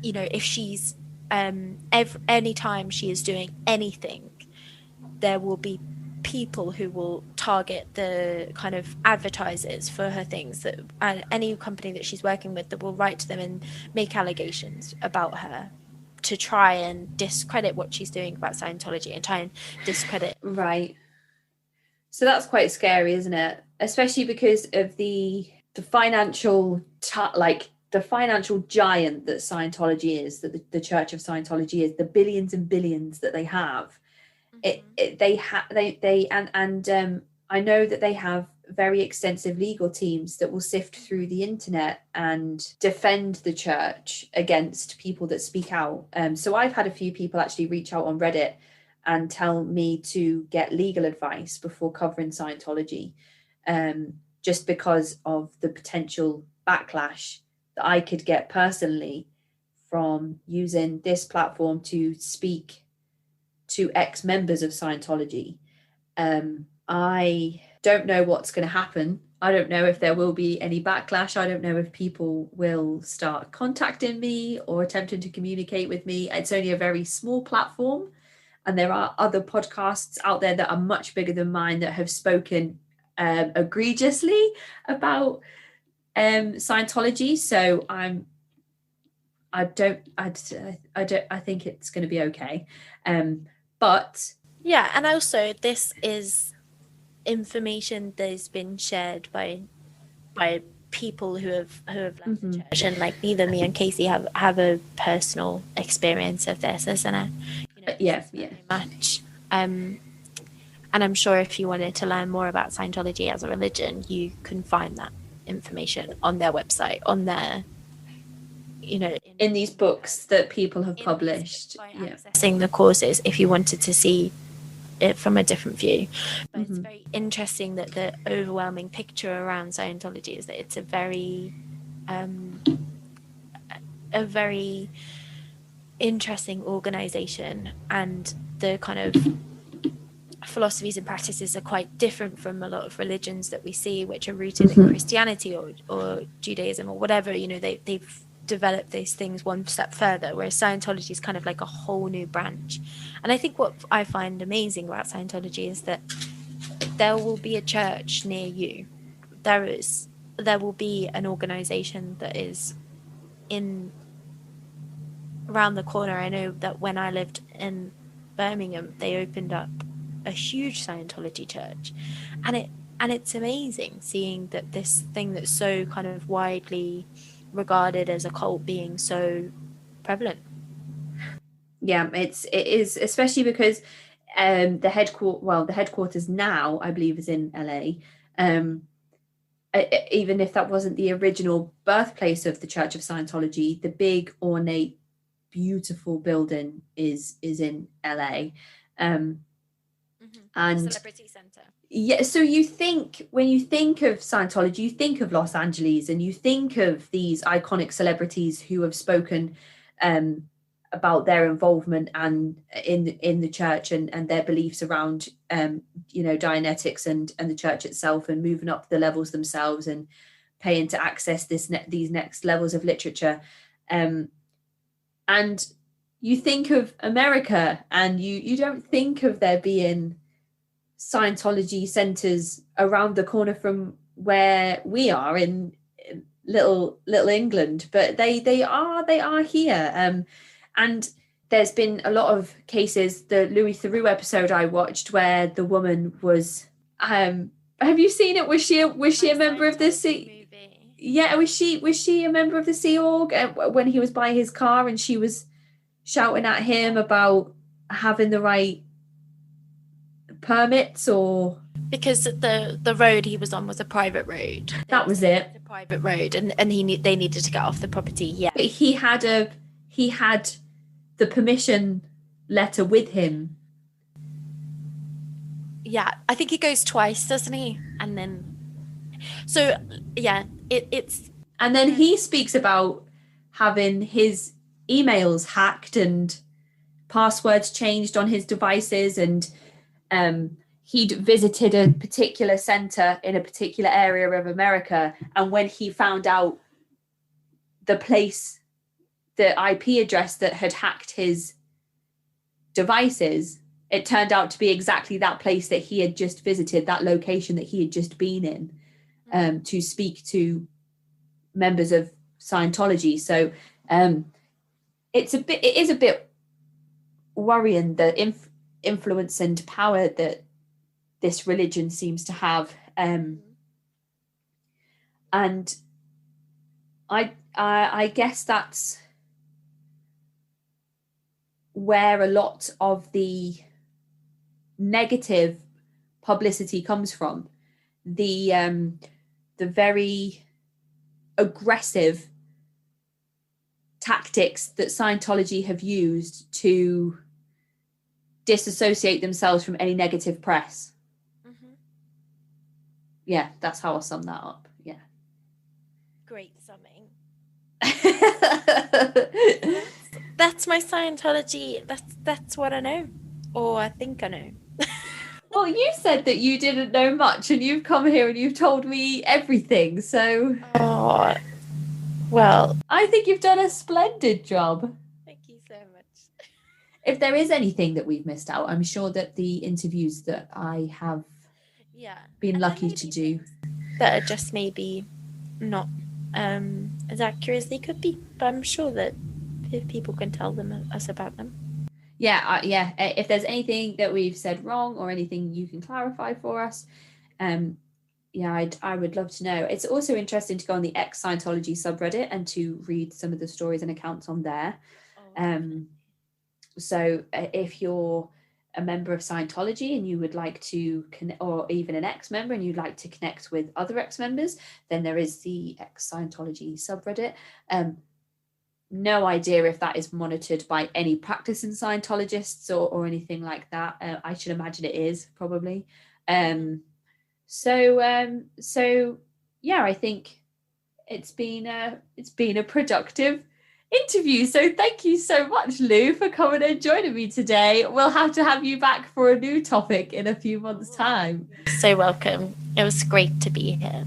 if she's any time she is doing anything, there will be people who will target the kind of advertisers for her things, that any company that she's working with, that will write to them and make allegations about her to try and discredit what she's doing about Scientology and try and discredit. Right. So that's quite scary, isn't it? Especially because of the financial the financial giant that Scientology is, that the Church of Scientology is, the billions and billions that they have. I know that they have very extensive legal teams that will sift through the internet and defend the church against people that speak out. So I've had a few people actually reach out on Reddit and tell me to get legal advice before covering Scientology, just because of the potential backlash that I could get personally from using this platform to speak to ex-members of Scientology. I don't know what's going to happen. I don't know if there will be any backlash. I don't know if people will start contacting me or attempting to communicate with me. It's only a very small platform, and there are other podcasts out there that are much bigger than mine that have spoken egregiously about Scientology. So I think it's going to be okay. But yeah, and also this is information that has been shared by people who have left the church, and like neither me and Casey have a personal experience of this, isn't it? Very much. And I'm sure if you wanted to learn more about Scientology as a religion, you can find that information on their website, on their in these books that people have published. By accessing the courses if you wanted to see it from a different view. But it's very interesting that the overwhelming picture around Scientology is that it's a very interesting organization, and the kind of philosophies and practices are quite different from a lot of religions that we see, which are rooted in Christianity or Judaism or whatever. They've developed these things one step further, whereas Scientology is kind of like a whole new branch. And I think what I find amazing about Scientology is that there will be a church near you. There will be an organization that is around the corner. I know that when I lived in Birmingham, they opened up a huge Scientology church, and it's amazing seeing that this thing that's so kind of widely regarded as a cult being so prevalent. Yeah, it is, especially because the headquarters now, I believe, is in LA. Even if that wasn't the original birthplace of the Church of Scientology, the big, ornate, beautiful building is in LA. And Celebrity Center. Yeah, so when you think of Scientology, you think of Los Angeles, and you think of these iconic celebrities who have spoken about their involvement and in the church and their beliefs around Dianetics and the church itself, and moving up the levels themselves and paying to access these next levels of literature. And you think of America, and you don't think of there being Scientology centers around the corner from where we are in little England, but they are here. And there's been a lot of cases. The Louis Theroux episode I watched, where the woman was have you seen it? Was she a member of the Sea? Yeah, was she a member of the Sea Org when he was by his car, and she was shouting at him about having the right permits? Or because the road he was on was a private road. That was it. A private road, and they needed to get off the property. Yeah, but he had the permission letter with him. Yeah, I think he goes twice, doesn't he? And then, so yeah, it's. And then he speaks about having his emails hacked and passwords changed on his devices, and he'd visited a particular center in a particular area of America, and when he found out the IP address that had hacked his devices, it turned out to be exactly that place that he had just visited, that location that he had just been in, to speak to members of Scientology. So it is a bit worrying, the influence and power that this religion seems to have, and I guess that's where a lot of the negative publicity comes from. The very aggressive tactics that Scientology have used to disassociate themselves from any negative press. Yeah, that's how I'll sum that up. Yeah. Great summing. That's my Scientology. That's what I know, or I think I know. Well, you said that you didn't know much, and you've come here and you've told me everything. So, well, I think you've done a splendid job. Thank you so much. If there is anything that we've missed out, I'm sure that the interviews that I have been lucky to do that are just maybe not as accurate as they could be, but I'm sure that if people can tell us about them. If there's anything that we've said wrong or anything you can clarify for us, I would love to know. It's also interesting to go on the ex-Scientology subreddit and to read some of the stories and accounts on there. So if you're a member of Scientology and you would like to connect, or even an ex-member and you'd like to connect with other ex-members, then there is the ex-Scientology subreddit. no idea if that is monitored by any practicing Scientologists or anything like that. I should imagine it is, probably. So yeah, I think it's been a productive interview. So thank you so much, Lou, for coming and joining me today. We'll have to have you back for a new topic in a few months' time. So welcome. It was great to be here.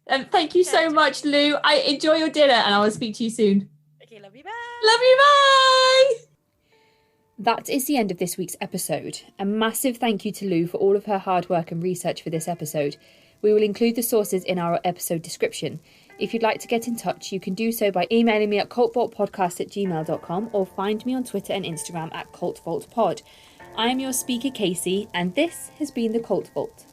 And thank you so much, Lou. I enjoy your dinner, and I will speak to you soon. Okay, love you, bye. Love you, bye. That is the end of this week's episode. A massive thank you to Lou for all of her hard work and research for this episode. We will include the sources in our episode description. If you'd like to get in touch, you can do so by emailing me at cultvaultpodcast@gmail.com or find me on Twitter and Instagram at cultvaultpod. I am your speaker, Casey, and this has been the Cult Vault.